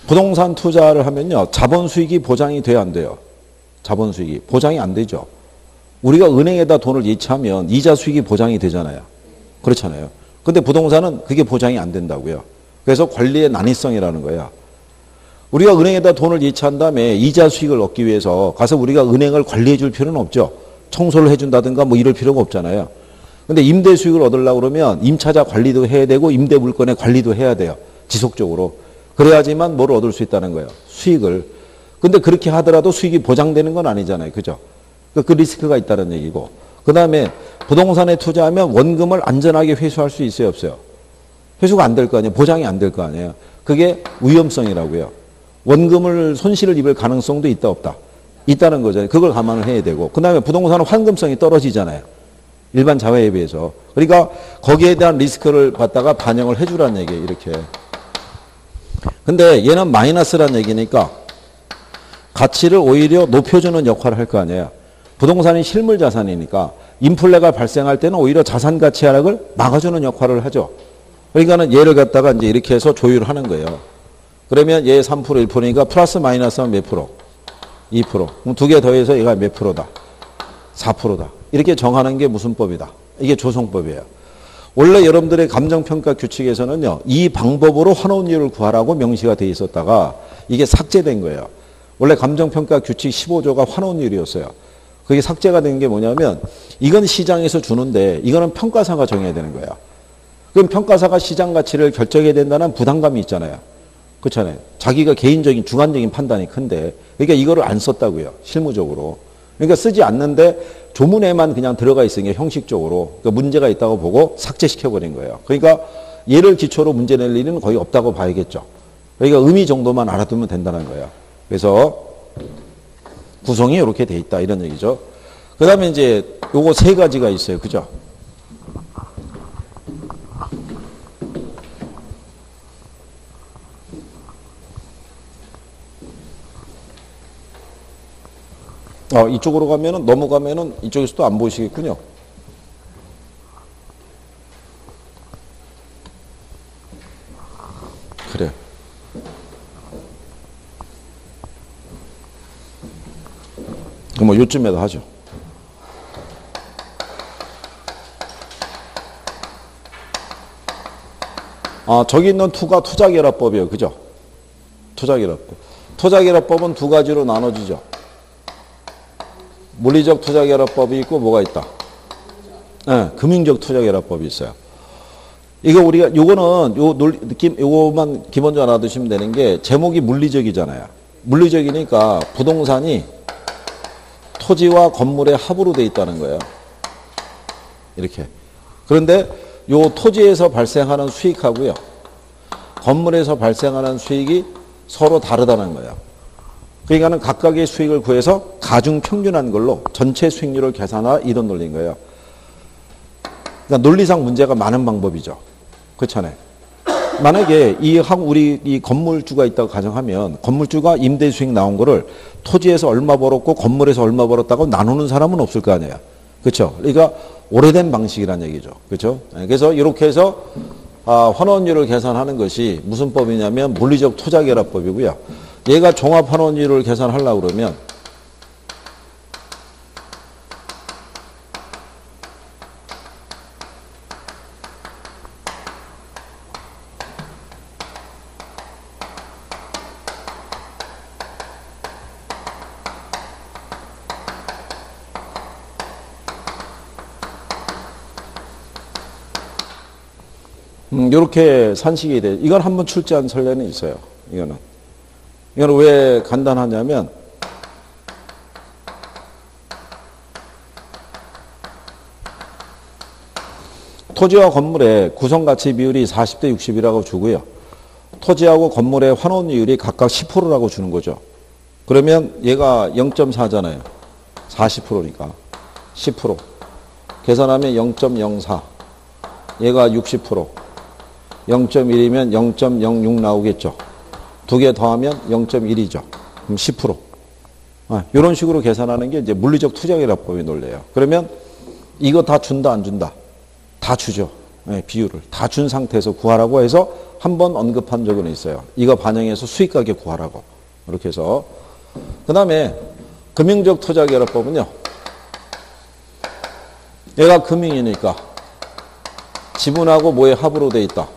부동산 투자를 하면요. 자본 수익이 보장이 돼야 안 돼요. 자본 수익이 보장이 안 되죠. 우리가 은행에다 돈을 예치하면 이자 수익이 보장이 되잖아요. 그렇잖아요. 근데 부동산은 그게 보장이 안 된다고요. 그래서 관리의 난이성이라는 거예요. 우리가 은행에다 돈을 예치한 다음에 이자 수익을 얻기 위해서 가서 우리가 은행을 관리해 줄 필요는 없죠. 청소를 해준다든가 뭐 이럴 필요가 없잖아요. 근데 임대 수익을 얻으려고 그러면 임차자 관리도 해야 되고 임대 물건의 관리도 해야 돼요. 지속적으로. 그래야지만 뭘 얻을 수 있다는 거예요. 수익을. 근데 그렇게 하더라도 수익이 보장되는 건 아니잖아요. 그죠? 그 리스크가 있다는 얘기고. 그 다음에 부동산에 투자하면 원금을 안전하게 회수할 수 있어요, 없어요? 회수가 안 될 거 아니에요. 보장이 안 될 거 아니에요. 그게 위험성이라고요. 원금을 손실을 입을 가능성도 있다, 없다? 있다는 거잖아요. 그걸 감안을 해야 되고. 그 다음에 부동산은 환금성이 떨어지잖아요. 일반 자회에 비해서. 그러니까 거기에 대한 리스크를 갖다가 반영을 해주라는 얘기예요. 이렇게. 근데 얘는 마이너스란 얘기니까 가치를 오히려 높여주는 역할을 할 거 아니에요. 부동산이 실물 자산이니까 인플레가 발생할 때는 오히려 자산 가치 하락을 막아주는 역할을 하죠. 그러니까는 얘를 갖다가 이제 이렇게 해서 조율하는 거예요. 그러면 얘 3%, 1%니까 플러스 마이너스 하면 몇 프로? 2%. 그럼 두 개 더해서 얘가 몇 프로다? 4%다. 이렇게 정하는 게 무슨 법이다? 이게 조성법이에요. 원래 여러분들의 감정평가 규칙에서는요, 이 방법으로 환원율을 구하라고 명시가 돼 있었다가 이게 삭제된 거예요. 원래 감정평가 규칙 15조가 환원율이었어요. 그게 삭제가 된 게 뭐냐면 이건 시장에서 주는데 이거는 평가사가 정해야 되는 거예요. 그럼 평가사가 시장 가치를 결정해야 된다는 부담감이 있잖아요. 그렇잖아요. 자기가 개인적인 주관적인 판단이 큰데 그러니까 이거를 안 썼다고요. 실무적으로. 그러니까 쓰지 않는데 조문에만 그냥 들어가 있으니까 형식적으로 그러니까 문제가 있다고 보고 삭제시켜버린 거예요. 그러니까 얘를 기초로 문제 낼 일은 거의 없다고 봐야겠죠. 그러니까 의미 정도만 알아두면 된다는 거예요. 그래서 구성이 이렇게 돼 있다 이런 얘기죠. 그 다음에 이제 요거 세 가지가 있어요. 그죠? 이쪽으로 가면은, 넘어가면은 이쪽에서도 안 보이시겠군요. 그래. 그럼 뭐 요쯤에도 하죠. 저기 있는 투가 투자결합법이에요. 그죠? 투자결합법. 투자결합법은 두 가지로 나눠지죠. 물리적 투자결합법이 있고 뭐가 있다? 네, 금융적 투자결합법이 있어요. 이거 우리가 요거는 요 느낌 요거만 기본적으로 알아두시면 되는 게 제목이 물리적이잖아요. 물리적이니까 부동산이 토지와 건물의 합으로 돼 있다는 거예요. 이렇게. 그런데 요 토지에서 발생하는 수익하고요. 건물에서 발생하는 수익이 서로 다르다는 거예요. 그러니까는 각각의 수익을 구해서 가중 평균한 걸로 전체 수익률을 계산하라 이런 논리인 거예요. 그러니까 논리상 문제가 많은 방법이죠. 그렇잖아요. 만약에 우리 이 건물주가 있다고 가정하면 건물주가 임대 수익 나온 거를 토지에서 얼마 벌었고 건물에서 얼마 벌었다고 나누는 사람은 없을 거 아니에요. 그렇죠. 그러니까 오래된 방식이란 얘기죠. 그렇죠. 그래서 이렇게 해서 환원율을 계산하는 것이 무슨 법이냐면 물리적 투자결합법이고요. 얘가 종합환원율을 계산하려고 그러면 이렇게 산식이 돼. 이건 한번 출제한 선례는 있어요. 이거는 왜 간단하냐면 토지와 건물의 구성가치 비율이 40대 60이라고 주고요. 토지하고 건물의 환원율이 각각 10%라고 주는 거죠. 그러면 얘가 0.4잖아요. 40%니까 10%. 계산하면 0.04. 얘가 60%. 0.1이면 0.06 나오겠죠. 두 개 더하면 0.1이죠. 그럼 10%. 이런 식으로 계산하는 게 이제 물리적 투자계략법의 논리예요. 그러면 이거 다 준다 안 준다? 다 주죠. 네, 비율을. 다 준 상태에서 구하라고 해서 한 번 언급한 적은 있어요. 이거 반영해서 수익가격 구하라고. 이렇게 해서. 그 다음에 금융적 투자계략법은요. 얘가 금융이니까 지분하고 뭐의 합으로 돼 있다.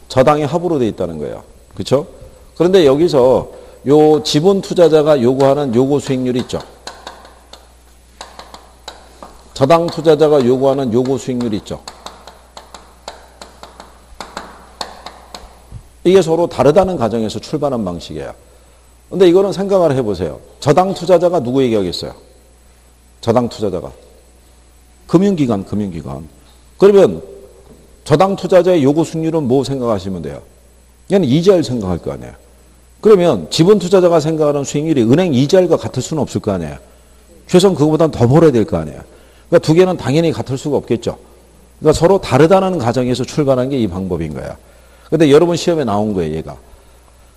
저당의 합으로 돼 있다는 거예요. 그렇죠? 그런데 여기서 요 지분 투자자가 요구하는 요구 수익률이 있죠. 저당 투자자가 요구하는 요구 수익률이 있죠. 이게 서로 다르다는 가정에서 출발한 방식이에요. 근데 이거는 생각을 해보세요. 저당 투자자가 누구 얘기하겠어요? 저당 투자자가. 금융기관. 그러면 저당 투자자의 요구 수익률은 뭐 생각하시면 돼요? 얘는 이자율 생각할 거 아니에요. 그러면 지분 투자자가 생각하는 수익률이 은행 이자율과 같을 수는 없을 거 아니에요. 최소한 그거보다는 더 벌어야 될 거 아니에요. 그러니까 두 개는 당연히 같을 수가 없겠죠. 그러니까 서로 다르다는 가정에서 출발한 게 이 방법인 거야. 근데 여러분 시험에 나온 거예요, 얘가.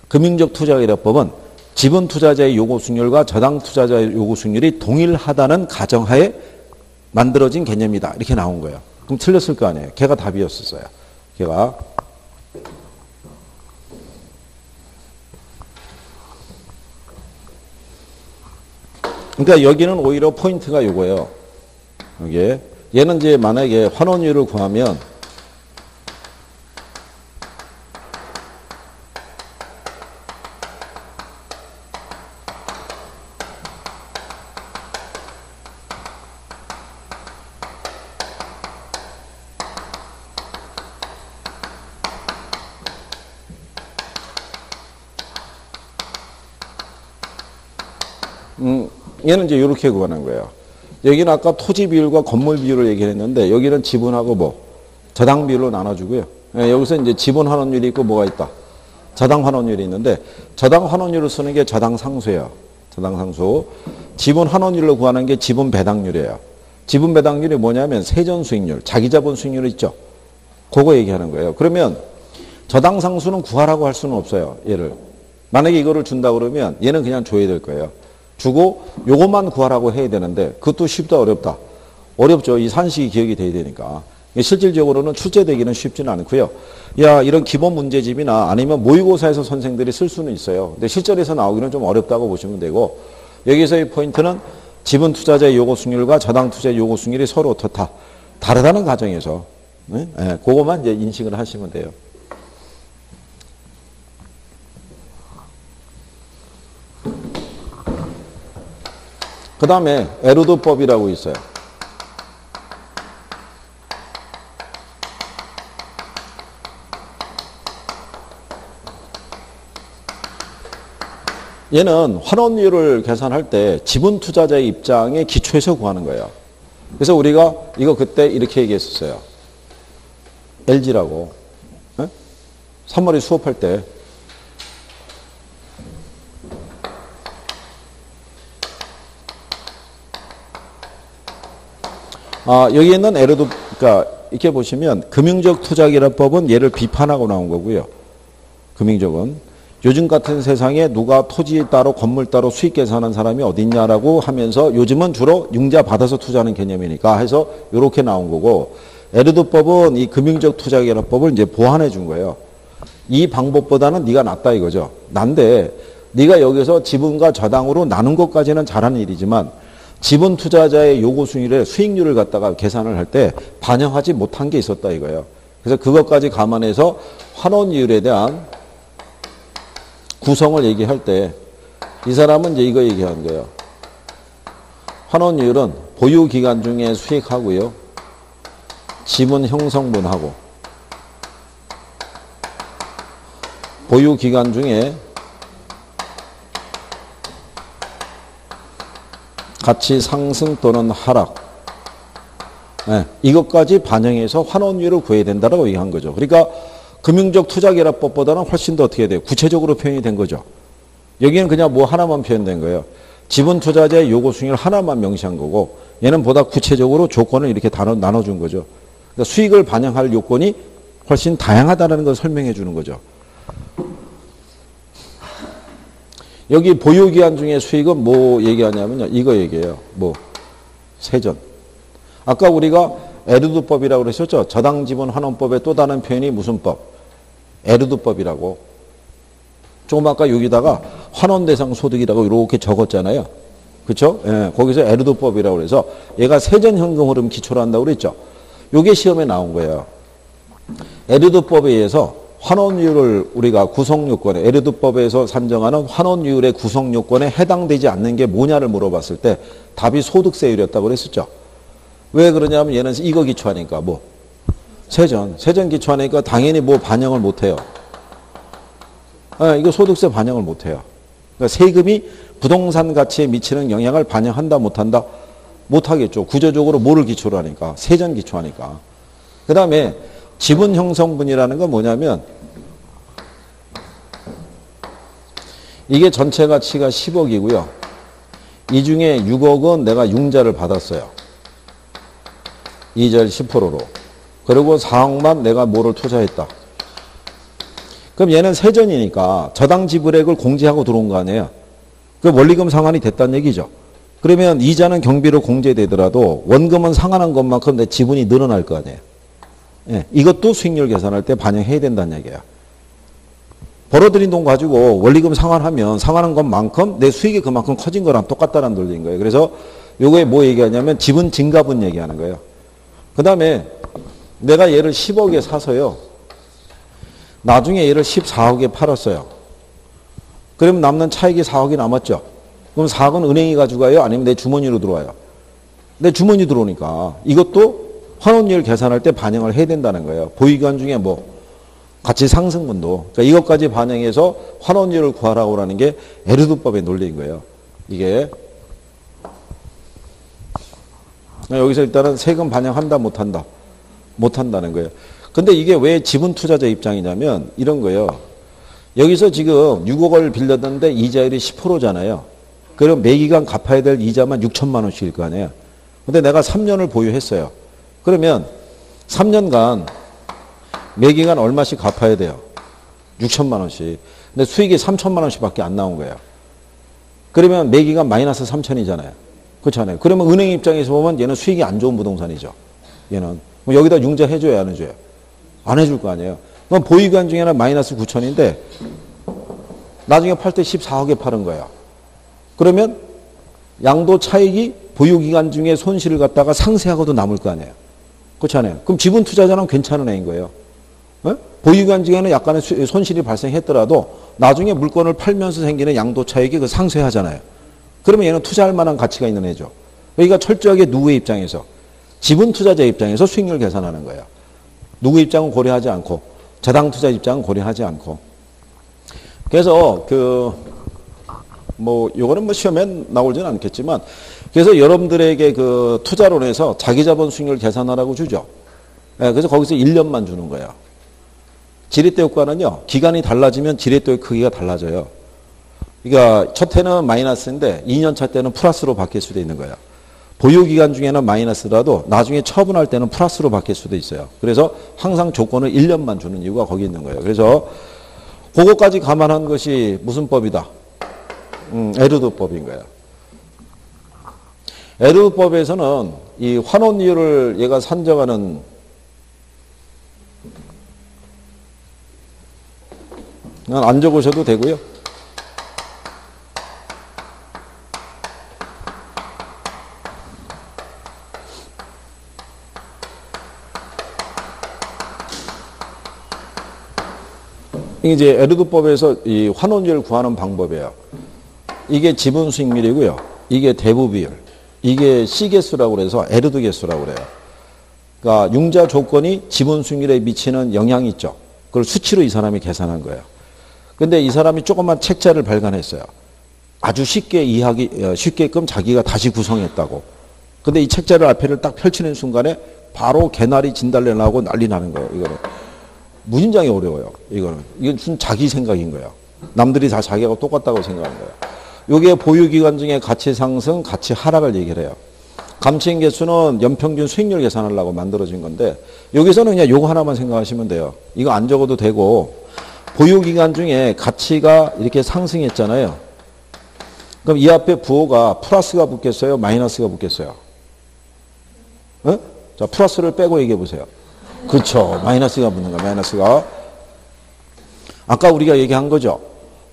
금융적 투자계략법은 지분 투자자의 요구 수익률과 저당 투자자의 요구 수익률이 동일하다는 가정하에 만들어진 개념이다. 이렇게 나온 거예요. 그럼 틀렸을 거 아니에요. 걔가 답이었었어요. 걔가. 그러니까 여기는 오히려 포인트가 요거예요. 여기에. 얘는 이제 만약에 환원율을 구하면 얘는 이제 이렇게 구하는 거예요. 여기는 아까 토지 비율과 건물 비율을 얘기했는데 여기는 지분하고 뭐 저당 비율로 나눠주고요. 여기서 이제 지분 환원율이 있고 뭐가 있다. 저당 환원율이 있는데 저당 환원율을 쓰는 게 저당 상수예요. 저당 상수. 지분 환원율로 구하는 게 지분 배당률이에요. 지분 배당률이 뭐냐면 세전 수익률, 자기 자본 수익률 있죠. 그거 얘기하는 거예요. 그러면 저당 상수는 구하라고 할 수는 없어요. 얘를. 만약에 이거를 준다 그러면 얘는 그냥 줘야 될 거예요. 주고 요것만 구하라고 해야 되는데 그것도 쉽다 어렵다. 어렵죠. 이 산식이 기억이 돼야 되니까. 실질적으로는 출제되기는 쉽지는 않고요. 야, 이런 기본 문제집이나 아니면 모의고사에서 선생들이 쓸 수는 있어요. 근데 실전에서 나오기는 좀 어렵다고 보시면 되고 여기서의 포인트는 지분 투자자의 요구 수익률과 저당 투자의 요구 수익률이 서로 어떻다. 다르다는 가정에서 그것만 이제 인식을 하시면 돼요. 그 다음에 에르도법이라고 있어요. 얘는 환원율을 계산할 때 지분 투자자의 입장에 기초해서 구하는 거예요. 그래서 우리가 이거 그때 이렇게 얘기했었어요. LG라고. 3월에 수업할 때 여기 있는 에르도, 그러니까 이렇게 보시면 금융적 투자계략법은 얘를 비판하고 나온 거고요. 금융적은. 요즘 같은 세상에 누가 토지 따로 건물 따로 수익 계산하는 사람이 어딨냐라고 하면서 요즘은 주로 융자 받아서 투자하는 개념이니까 해서 이렇게 나온 거고 에르도법은 이 금융적 투자계략법을 이제 보완해 준 거예요. 이 방법보다는 네가 낫다 이거죠. 난데 네가 여기서 지분과 저당으로 나눈 것까지는 잘하는 일이지만 지분 투자자의 요구 수익률을 갖다가 계산을 할 때 반영하지 못한 게 있었다 이거예요. 그래서 그것까지 감안해서 환원율에 대한 구성을 얘기할 때 이 사람은 이제 이거 얘기하는 거예요. 환원율은 보유 기간 중에 수익하고요. 지분 형성분하고 보유 기간 중에 가치 상승 또는 하락. 이것까지 반영해서 환원율을 구해야 된다라고 얘기한 거죠. 그러니까 금융적 투자결합법보다는 훨씬 더 어떻게 돼요? 구체적으로 표현이 된 거죠. 여기는 그냥 뭐 하나만 표현된 거예요. 지분 투자자의 요구 수익을 하나만 명시한 거고 얘는 보다 구체적으로 조건을 이렇게 나눠준 거죠. 그러니까 수익을 반영할 요건이 훨씬 다양하다는 걸 설명해 주는 거죠. 여기 보유기간 중에 수익은 뭐 얘기하냐면요. 이거 얘기해요. 뭐 세전. 아까 우리가 에르두법이라고 그랬었죠. 저당지분환원법의 또 다른 표현이 무슨 법? 에르두법이라고. 조금 아까 여기다가 환원대상 소득이라고 이렇게 적었잖아요. 그렇죠? 예, 거기서 에르두법이라고 그래서 얘가 세전현금 흐름 기초로 한다고 그랬죠. 요게 시험에 나온 거예요. 에르두법에 의해서 환원율을 우리가 구성요건에 에르두법에서 산정하는 환원율의 구성요건에 해당되지 않는 게 뭐냐를 물어봤을 때 답이 소득세율이었다고 그랬었죠. 왜 그러냐면 얘는 이거 기초하니까 뭐 세전 기초하니까 당연히 뭐 반영을 못해요. 이거 소득세 반영을 못해요. 그러니까 세금이 부동산 가치에 미치는 영향을 반영한다 못한다? 못하겠죠. 구조적으로 뭐를 기초로 하니까 세전 기초하니까. 그 다음에 지분 형성분이라는 건 뭐냐면 이게 전체 가치가 10억이고요. 이 중에 6억은 내가 융자를 받았어요. 이자율 10%로. 그리고 4억만 내가 뭐를 투자했다. 그럼 얘는 세전이니까 저당 지불액을 공제하고 들어온 거 아니에요. 그 원리금 상환이 됐다는 얘기죠. 그러면 이자는 경비로 공제되더라도 원금은 상환한 것만큼 내 지분이 늘어날 거 아니에요. 예, 이것도 수익률 계산할 때 반영해야 된다는 얘기야. 벌어들인 돈 가지고 원리금 상환하면 상환한 것만큼 내 수익이 그만큼 커진 거랑 똑같다는 논리인 거예요. 그래서 요거에 뭐 얘기하냐면 지분 증가분 얘기하는 거예요. 그 다음에 내가 얘를 10억에 사서요. 나중에 얘를 14억에 팔았어요. 그러면 남는 차익이 4억이 남았죠. 그럼 4억은 은행이 가져가요? 아니면 내 주머니로 들어와요? 내 주머니 들어오니까 이것도 환원율 계산할 때 반영을 해야 된다는 거예요. 보유기간 중에 뭐 가치 상승분도. 그러니까 이것까지 반영해서 환원율을 구하라고 하는 게 에르두법의 논리인 거예요. 이게 여기서 일단은 세금 반영한다 못한다? 못한다는 거예요. 근데 이게 왜 지분 투자자 입장이냐면 이런 거예요. 여기서 지금 6억을 빌렸는데 이자율이 10%잖아요. 그럼 매기간 갚아야 될 이자만 6천만 원씩일 거 아니에요. 근데 내가 3년을 보유했어요. 그러면 3년간 매기간 얼마씩 갚아야 돼요? 6천만 원씩. 근데 수익이 3천만 원씩 밖에 안 나온 거예요. 그러면 매기간 마이너스 3천이잖아요. 그렇잖아요. 그러면 은행 입장에서 보면 얘는 수익이 안 좋은 부동산이죠. 얘는. 그럼 여기다 융자 해줘야 안 해줘요? 안 해줄 거 아니에요. 그럼 보유기간 중에는 마이너스 9천인데 나중에 팔 때 14억에 파는 거예요. 그러면 양도 차익이 보유기간 중에 손실을 갖다가 상쇄하고도 남을 거 아니에요. 그렇잖아요. 그럼 지분 투자자는 괜찮은 애인 거예요. 보유기간 중에는 약간의 손실이 발생했더라도 나중에 물건을 팔면서 생기는 양도 차익이 그 상쇄하잖아요. 그러면 얘는 투자할 만한 가치가 있는 애죠. 그러니까 철저하게 누구의 입장에서? 지분 투자자 입장에서 수익률 계산하는 거예요. 누구 입장은 고려하지 않고 저당 투자 입장은 고려하지 않고. 그래서 요거는 뭐 시험에 나오지는 않겠지만 그래서 여러분들에게 그 투자론에서 자기 자본 수익률 계산하라고 주죠. 네, 그래서 거기서 1년만 주는 거예요. 지렛대 효과는요. 기간이 달라지면 지렛대의 크기가 달라져요. 그러니까 첫 해는 마이너스인데 2년 차 때는 플러스로 바뀔 수도 있는 거예요. 보유기간 중에는 마이너스라도 나중에 처분할 때는 플러스로 바뀔 수도 있어요. 그래서 항상 조건을 1년만 주는 이유가 거기 있는 거예요. 그래서 그거까지 감안한 것이 무슨 법이다? 에르두법인 거예요. 에르두법에서는 이 환원율을 얘가 산정하는 안 적으셔도 되고요. 이제 에르두법에서 이 환원율을 구하는 방법이에요. 이게 지분 수익률이고요. 이게 대부 비율. 이게 C개수라고 그래서 에르두 개수라고 그래요. 그러니까 융자 조건이 지분 수익률에 미치는 영향이 있죠. 그걸 수치로 이 사람이 계산한 거예요. 근데 이 사람이 조그만 책자를 발간했어요. 아주 쉽게끔 자기가 다시 구성했다고. 근데 이 책자를 앞에를 딱 펼치는 순간에 바로 개나리 진달래 나고 난리 나는 거예요. 이거는. 무진장이 어려워요. 이건 무슨 자기 생각인 거예요. 남들이 다 자기하고 똑같다고 생각하는 거예요. 요게 보유기간 중에 가치 상승, 가치 하락을 얘기를 해요. 감치인 개수는 연평균 수익률 계산하려고 만들어진 건데 여기서는 그냥 요거 하나만 생각하시면 돼요. 이거 안 적어도 되고 보유기간 중에 가치가 이렇게 상승했잖아요. 그럼 이 앞에 부호가 플러스가 붙겠어요? 마이너스가 붙겠어요? 어? 자, 플러스를 빼고 얘기해 보세요. 그렇죠. 마이너스가 붙는 거야. 마이너스가. 아까 우리가 얘기한 거죠.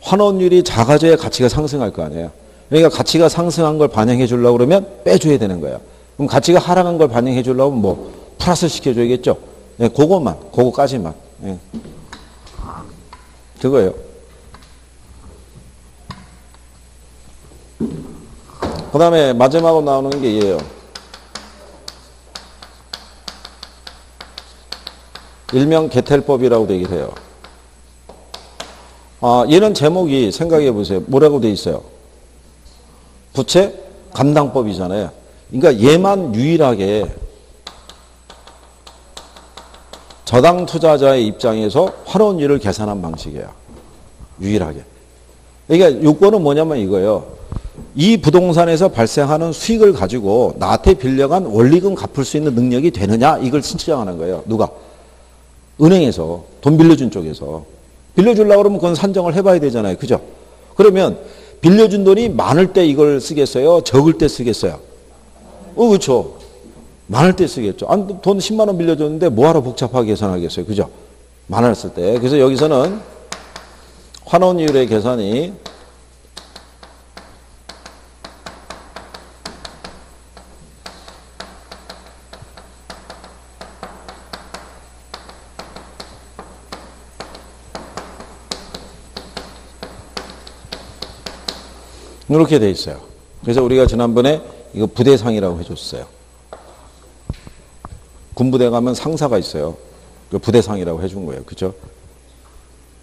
환원율이 작아져야 가치가 상승할 거 아니에요. 그러니까 가치가 상승한 걸 반영해 주려고 그러면 빼줘야 되는 거예요. 그럼 가치가 하락한 걸 반영해 주려면 뭐 플러스 시켜줘야겠죠. 네, 그거까지만. 네. 그거예요. 그 다음에 마지막으로 나오는 게 얘예요. 일명 게텔법이라고 되기도 해요. 얘는 제목이 생각해 보세요. 뭐라고 돼 있어요? 부채 감당법이잖아요. 그러니까 얘만 유일하게 저당 투자자의 입장에서 환원율을 계산한 방식이에요. 유일하게. 그러니까 요건은 뭐냐면 이거예요. 이 부동산에서 발생하는 수익을 가지고 나한테 빌려간 원리금 갚을 수 있는 능력이 되느냐 이걸 측정하는 거예요. 누가? 은행에서 돈 빌려준 쪽에서. 빌려주려고 그러면 그건 산정을 해봐야 되잖아요. 그죠? 그러면 빌려준 돈이 많을 때 이걸 쓰겠어요? 적을 때 쓰겠어요? 그렇죠. 많을 때 쓰겠죠. 돈 10만 원 빌려줬는데 뭐하러 복잡하게 계산하겠어요? 그죠? 많았을 때. 그래서 여기서는 환원율의 계산이 이렇게 돼 있어요. 그래서 우리가 지난번에 이거 부대상이라고 해줬어요. 군부대 가면 상사가 있어요. 그 부대상이라고 해준 거예요. 그죠?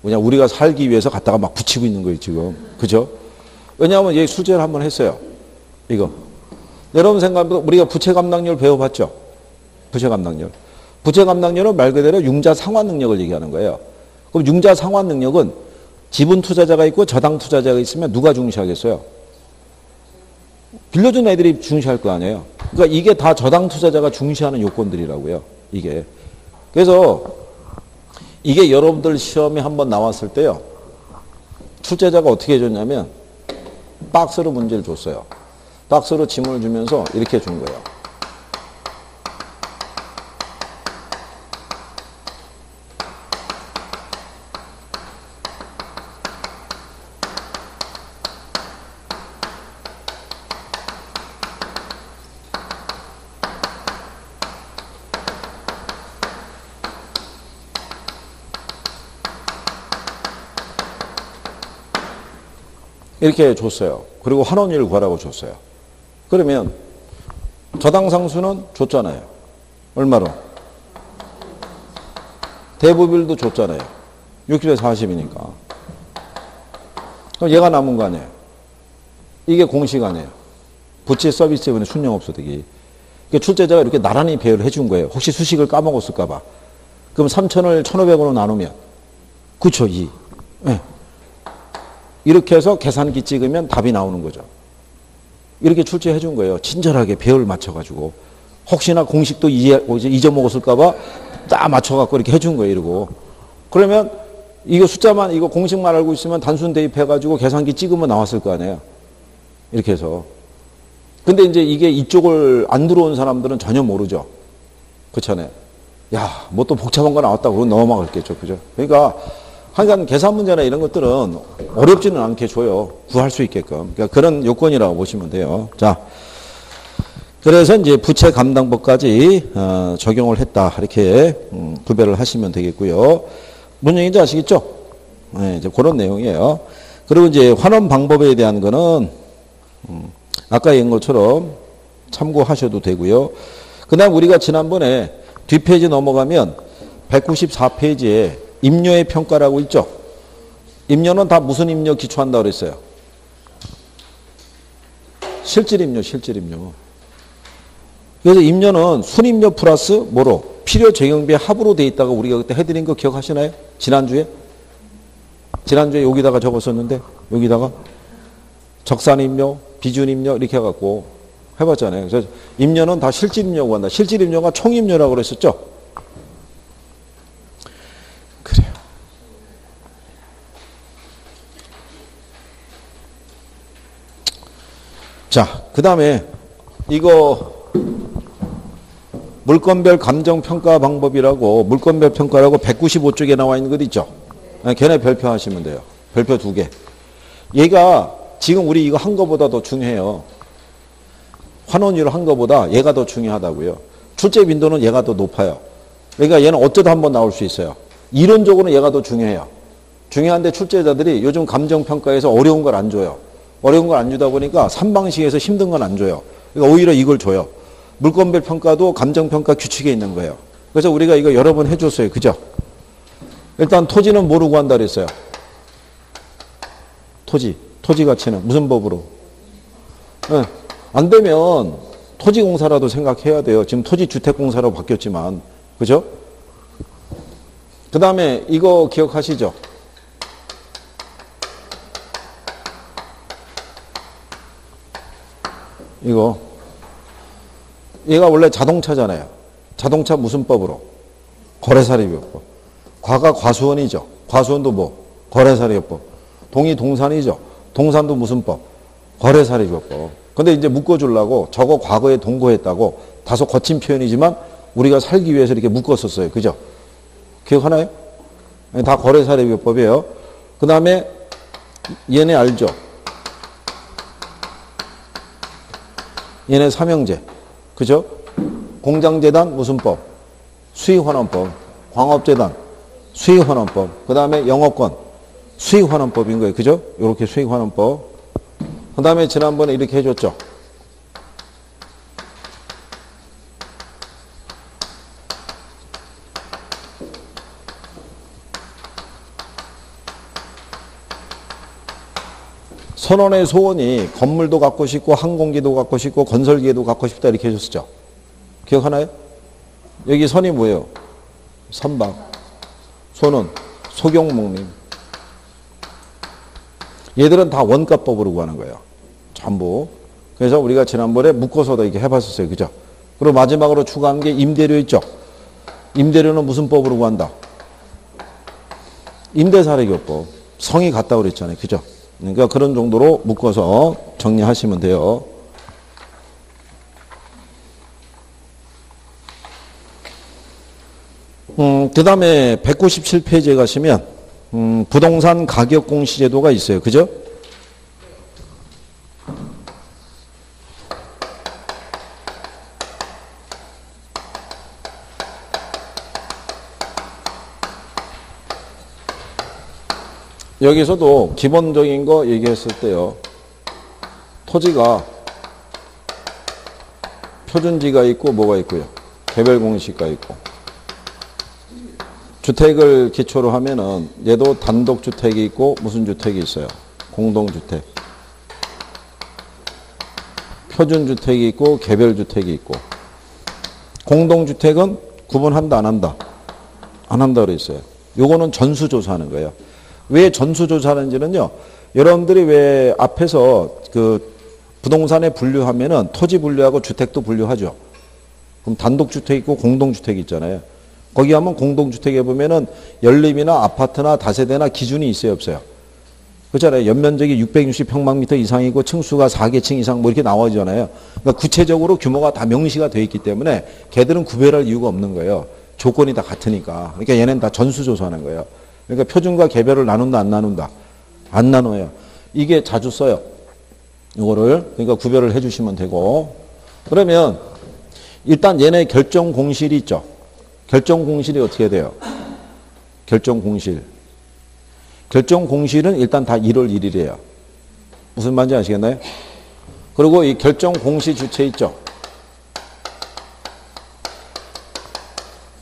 그냥 우리가 살기 위해서 갖다가 막 붙이고 있는 거예요, 지금. 그죠? 왜냐하면 얘 수제를 한번 했어요. 이거. 여러분 생각해보면 우리가 부채 감당률 배워봤죠? 부채 감당률. 부채 감당률은 말 그대로 융자 상환 능력을 얘기하는 거예요. 그럼 융자 상환 능력은 지분 투자자가 있고 저당 투자자가 있으면 누가 중시하겠어요? 빌려준 애들이 중시할 거 아니에요. 그러니까 이게 다 저당 투자자가 중시하는 요건들이라고요. 이게. 그래서 이게 여러분들 시험에 한번 나왔을 때요. 출제자가 어떻게 해줬냐면 박스로 문제를 줬어요. 박스로 지문을 주면서 이렇게 준 거예요. 이렇게 줬어요. 그리고 환원율 구하라고 줬어요. 그러면 저당 상수는 줬잖아요. 얼마로? 대부비율도 줬잖아요. 60에 40이니까. 그럼 얘가 남은 거 아니에요. 이게 공식 아니에요. 부채 서비스 이번에 순영업소득이. 그러니까 출제자가 이렇게 나란히 배열을 해준 거예요. 혹시 수식을 까먹었을까 봐. 그럼 3,000을 1,500원으로 나누면 그쵸, 2. 네. 이렇게 해서 계산기 찍으면 답이 나오는 거죠. 이렇게 출제해 준 거예요. 친절하게 배열 맞춰가지고. 혹시나 공식도 잊어먹었을까 봐 딱 맞춰갖고 이렇게 해준 거예요. 이러고. 그러면 이거 숫자만, 이거 공식만 알고 있으면 단순 대입해가지고 계산기 찍으면 나왔을 거 아니에요. 이렇게 해서. 근데 이제 이게 이쪽을 안 들어온 사람들은 전혀 모르죠. 그렇잖아요. 야, 뭐 또 복잡한 거 나왔다고 그러고 넘어가겠죠. 그죠? 그러니까 하여간 계산 문제나 이런 것들은 어렵지는 않게 줘요. 구할 수 있게끔. 그러니까 그런 요건이라고 보시면 돼요. 자, 그래서 이제 부채 감당법까지 적용을 했다. 이렇게 구별을 하시면 되겠고요. 무슨 얘기인지 아시겠죠? 네, 이제 그런 내용이에요. 그리고 이제 환원 방법에 대한 거는 아까 얘기한 것처럼 참고하셔도 되고요. 그다음 우리가 지난번에 뒷페이지 넘어가면 194페이지에 임료의 평가라고 있죠. 임료는 다 무슨 임료 기초한다고 그랬어요? 실질임료, 실질임료. 그래서 임료는 순임료 플러스 뭐로? 필요 적용비의 합으로 돼 있다가 우리가 그때 해드린 거 기억하시나요? 지난주에 여기다가 적었었는데 여기다가 적산임료, 비준임료 이렇게 해갖고 해봤잖아요. 그래서 임료는 다 실질임료고 한다. 실질임료가 총임료라고 그랬었죠? 그래요. 자, 그 다음에 이거 물건별 감정평가 방법이라고 물건별 평가라고 195쪽에 나와 있는 것 있죠? 걔네 별표 하시면 돼요. 별표 2개. 얘가 지금 우리 이거 한 거보다 더 중요해요. 환원율 한 거보다 얘가 더 중요하다고요. 출제 빈도는 얘가 더 높아요. 그러니까 얘는 어쩌다 한번 나올 수 있어요. 이론적으로는 얘가 더 중요해요. 중요한데 출제자들이 요즘 감정평가에서 어려운 걸 안 줘요. 어려운 걸 안 주다 보니까 3방식에서 힘든 건 안 줘요. 그러니까 오히려 이걸 줘요. 물건별 평가도 감정평가 규칙에 있는 거예요. 그래서 우리가 이거 여러 번 해줬어요. 그죠? 일단 토지는 뭐로 구한다 그랬어요? 토지 가치는 무슨 법으로? 네. 안 되면 토지공사라도 생각해야 돼요. 지금 토지주택공사로 바뀌었지만. 그죠? 그 다음에 이거 기억하시죠? 이거. 얘가 원래 자동차잖아요. 자동차 무슨 법으로? 거래사립요법. 과가 과수원이죠. 과수원도 뭐? 거래사립요법. 동이 동산이죠. 동산도 무슨 법? 거래사립요법. 근데 이제 묶어주려고 저거 과거에 동거했다고 다소 거친 표현이지만 우리가 살기 위해서 이렇게 묶었었어요. 그죠? 기억하나요? 다 거래사립요법이에요. 그 다음에 얘네 알죠? 얘네 삼형제. 그죠? 공장재단 무슨 법? 수익환원법. 광업재단 수익환원법. 그 다음에 영업권 수익환원법인 거예요. 그죠? 이렇게 수익환원법. 그 다음에 지난번에 이렇게 해줬죠. 선원의 소원이 건물도 갖고 싶고 항공기도 갖고 싶고 건설기도 갖고 싶다 이렇게 해줬었죠. 기억하나요? 여기 선이 뭐예요? 선박, 소는, 소경목림. 얘들은 다 원가법으로 구하는 거예요. 전부. 그래서 우리가 지난번에 묶어서도 이렇게 해봤었어요. 그죠? 그리고 마지막으로 추가한 게 임대료 있죠? 임대료는 무슨 법으로 구한다? 임대사례교법. 성이 같다고 그랬잖아요. 그죠? 그러니까 그런 정도로 묶어서 정리하시면 돼요. 그 다음에 197페이지에 가시면 부동산 가격 공시 제도가 있어요. 그죠? 여기서도 기본적인 거 얘기했을 때요. 토지가 표준지가 있고 뭐가 있고요. 개별 공시가 있고. 주택을 기초로 하면은 얘도 단독주택이 있고 무슨 주택이 있어요. 공동주택. 표준주택이 있고 개별주택이 있고. 공동주택은 구분한다 안 한다? 안 한다 그랬어요. 요거는 전수조사하는 거예요. 왜 전수조사하는지는요. 여러분들이 왜 앞에서 그 부동산에 분류하면은 토지 분류하고 주택도 분류하죠. 그럼 단독주택 있고 공동주택 있잖아요. 거기 하면 공동주택에 보면은 연립이나 아파트나 다세대나 기준이 있어요, 없어요? 그렇잖아요. 연면적이 660평방미터 이상이고 층수가 4개층 이상 뭐 이렇게 나오잖아요. 그러니까 구체적으로 규모가 다 명시가 되어 있기 때문에 걔들은 구별할 이유가 없는 거예요. 조건이 다 같으니까. 그러니까 얘네는 다 전수조사하는 거예요. 그러니까 표준과 개별을 나눈다, 안 나눈다? 안 나눠요. 이게 자주 써요. 이거를. 그러니까 구별을 해주시면 되고. 그러면 일단 얘네 결정 공실이 있죠. 결정 공실이 어떻게 돼요? 결정 공실. 결정 공실은 일단 다 1월 1일이에요. 무슨 말인지 아시겠나요? 그리고 이 결정 공시 주체 있죠.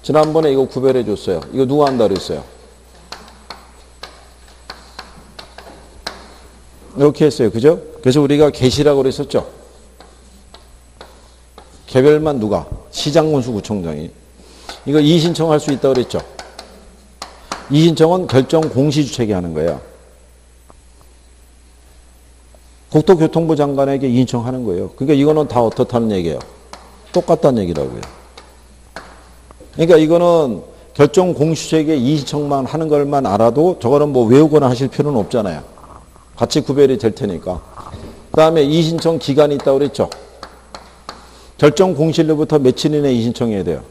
지난번에 이거 구별해 줬어요. 이거 누가 한다 그랬어요? 이렇게 했어요. 그죠? 그래서 우리가 개시라고 그랬었죠. 개별만 누가? 시장군수구청장이. 이거 이의신청할 수 있다고 그랬죠. 이의신청은 결정 공시주체가 하는 거예요. 국토교통부 장관에게 이의신청하는 거예요. 그러니까 이거는 다 어떻다는 얘기예요. 똑같다는 얘기라고요. 그러니까 이거는 결정 공시주체에게 이의신청만 하는 걸만 알아도 저거는 뭐 외우거나 하실 필요는 없잖아요. 같이 구별이 될 테니까. 그 다음에 이의신청 기간이 있다고 그랬죠. 결정 공시일로부터 며칠 이내에 이의신청해야 돼요.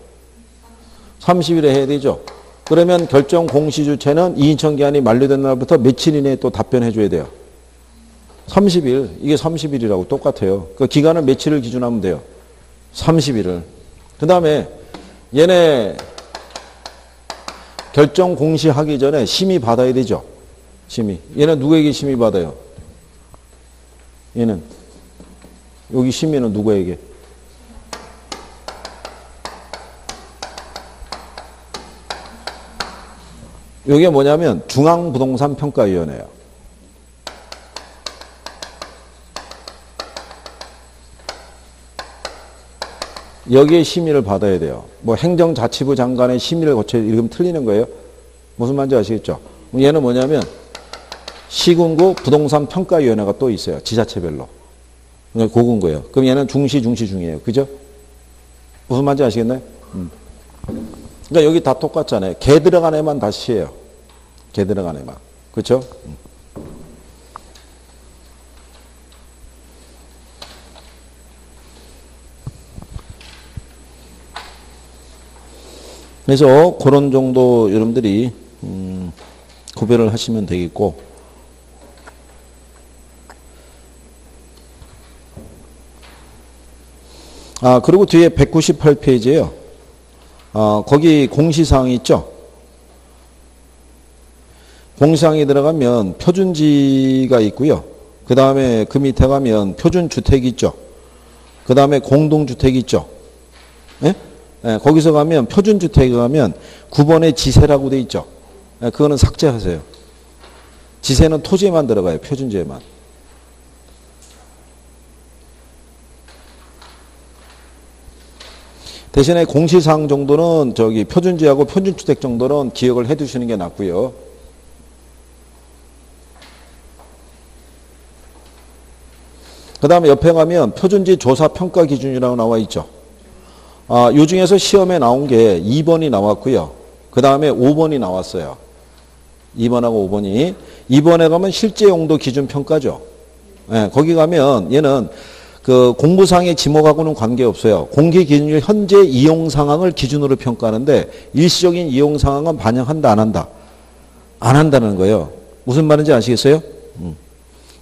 30일에 해야 되죠. 그러면 결정 공시주체는 이의신청 기한이 만료된 날부터 며칠 이내에 또 답변해 줘야 돼요. 30일. 이게 30일이라고 똑같아요. 그 기간을 며칠을 기준하면 돼요. 30일을. 그 다음에 얘네 결정 공시하기 전에 심의 받아야 되죠. 심의. 얘는 누구에게 심의 받아요? 얘는. 여기 심의는 누구에게? 이게 뭐냐면 중앙부동산평가위원회예요. 여기에 심의를 받아야 돼요. 뭐 행정자치부 장관의 심의를 거쳐야 이러면 틀리는 거예요. 무슨 말인지 아시겠죠? 얘는 뭐냐면 시군구 부동산평가위원회가 또 있어요. 지자체별로. 그러니까 그건 거예요. 그럼 얘는 중시 중이에요. 그죠? 무슨 말인지 아시겠나요? 그러니까 여기 다 똑같잖아요. 개 들어간 애만 다시 해요. 개 들어간 애만. 그렇죠? 그래서 그런 정도 여러분들이 구별을 하시면 되겠고, 그리고 뒤에 198페이지에요. 거기 공시사항이 있죠. 공시사항이 들어가면 표준지가 있고요. 그 다음에 그 밑에 가면 표준주택이 있죠. 그 다음에 공동주택이 있죠. 예? 예, 거기서 가면 표준주택에 가면 9번에 지세라고 돼 있죠. 예, 그거는 삭제하세요. 지세는 토지에만 들어가요. 표준지에만. 대신에 공시사항 정도는 저기 표준지하고 표준주택 정도는 기억을 해 두시는 게 낫고요. 그 다음에 옆에 가면 표준지 조사 평가 기준이라고 나와 있죠. 요 중에서 시험에 나온 게 2번이 나왔고요. 그 다음에 5번이 나왔어요. 2번하고 5번이. 2번에 가면 실제 용도 기준 평가죠. 예, 거기 가면 얘는 그 공부상의 지목하고는 관계없어요. 공개 기준일 현재 이용 상황을 기준으로 평가하는데 일시적인 이용 상황은 반영한다, 안 한다? 안 한다는 거예요. 무슨 말인지 아시겠어요?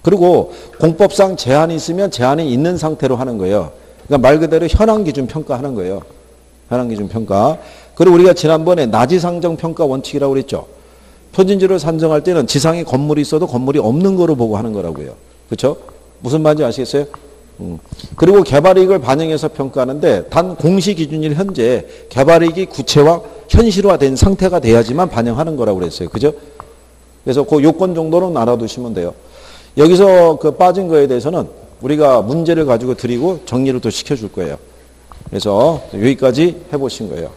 그리고 공법상 제한이 있으면 제한이 있는 상태로 하는 거예요. 그러니까 말 그대로 현황 기준 평가하는 거예요. 현황 기준 평가. 그리고 우리가 지난번에 나지상정 평가 원칙이라고 그랬죠. 표준지를 산정할 때는 지상에 건물이 있어도 건물이 없는 거로 보고 하는 거라고요. 그렇죠? 무슨 말인지 아시겠어요? 그리고 개발이익을 반영해서 평가하는데 단 공시 기준일 현재 개발이익이 구체화, 현실화된 상태가 돼야지만 반영하는 거라고 그랬어요. 그죠? 그래서 그 요건 정도는 알아두시면 돼요. 여기서 그 빠진 거에 대해서는 우리가 문제를 가지고 드리고 정리를 또 시켜줄 거예요. 그래서 여기까지 해보신 거예요.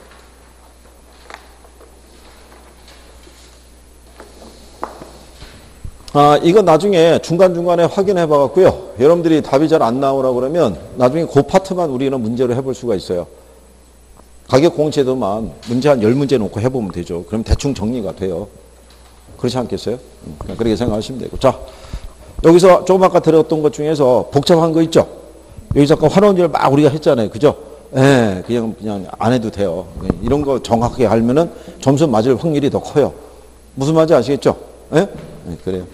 이건 나중에 중간중간에 확인해 봐갖고요. 여러분들이 답이 잘 안 나오라 그러면 나중에 그 파트만 우리는 문제로 해볼 수가 있어요. 가격 공시에도만 문제 한 10문제 놓고 해보면 되죠. 그럼 대충 정리가 돼요. 그렇지 않겠어요? 그렇게 생각하시면 되고. 자, 여기서 조금 아까 들었던 것 중에서 복잡한 거 있죠? 여기서 아까 환원율 막 우리가 했잖아요. 그죠? 예, 그냥 안 해도 돼요. 이런 거 정확하게 알면은 점수 맞을 확률이 더 커요. 무슨 말인지 아시겠죠? 예? 네, 그래요.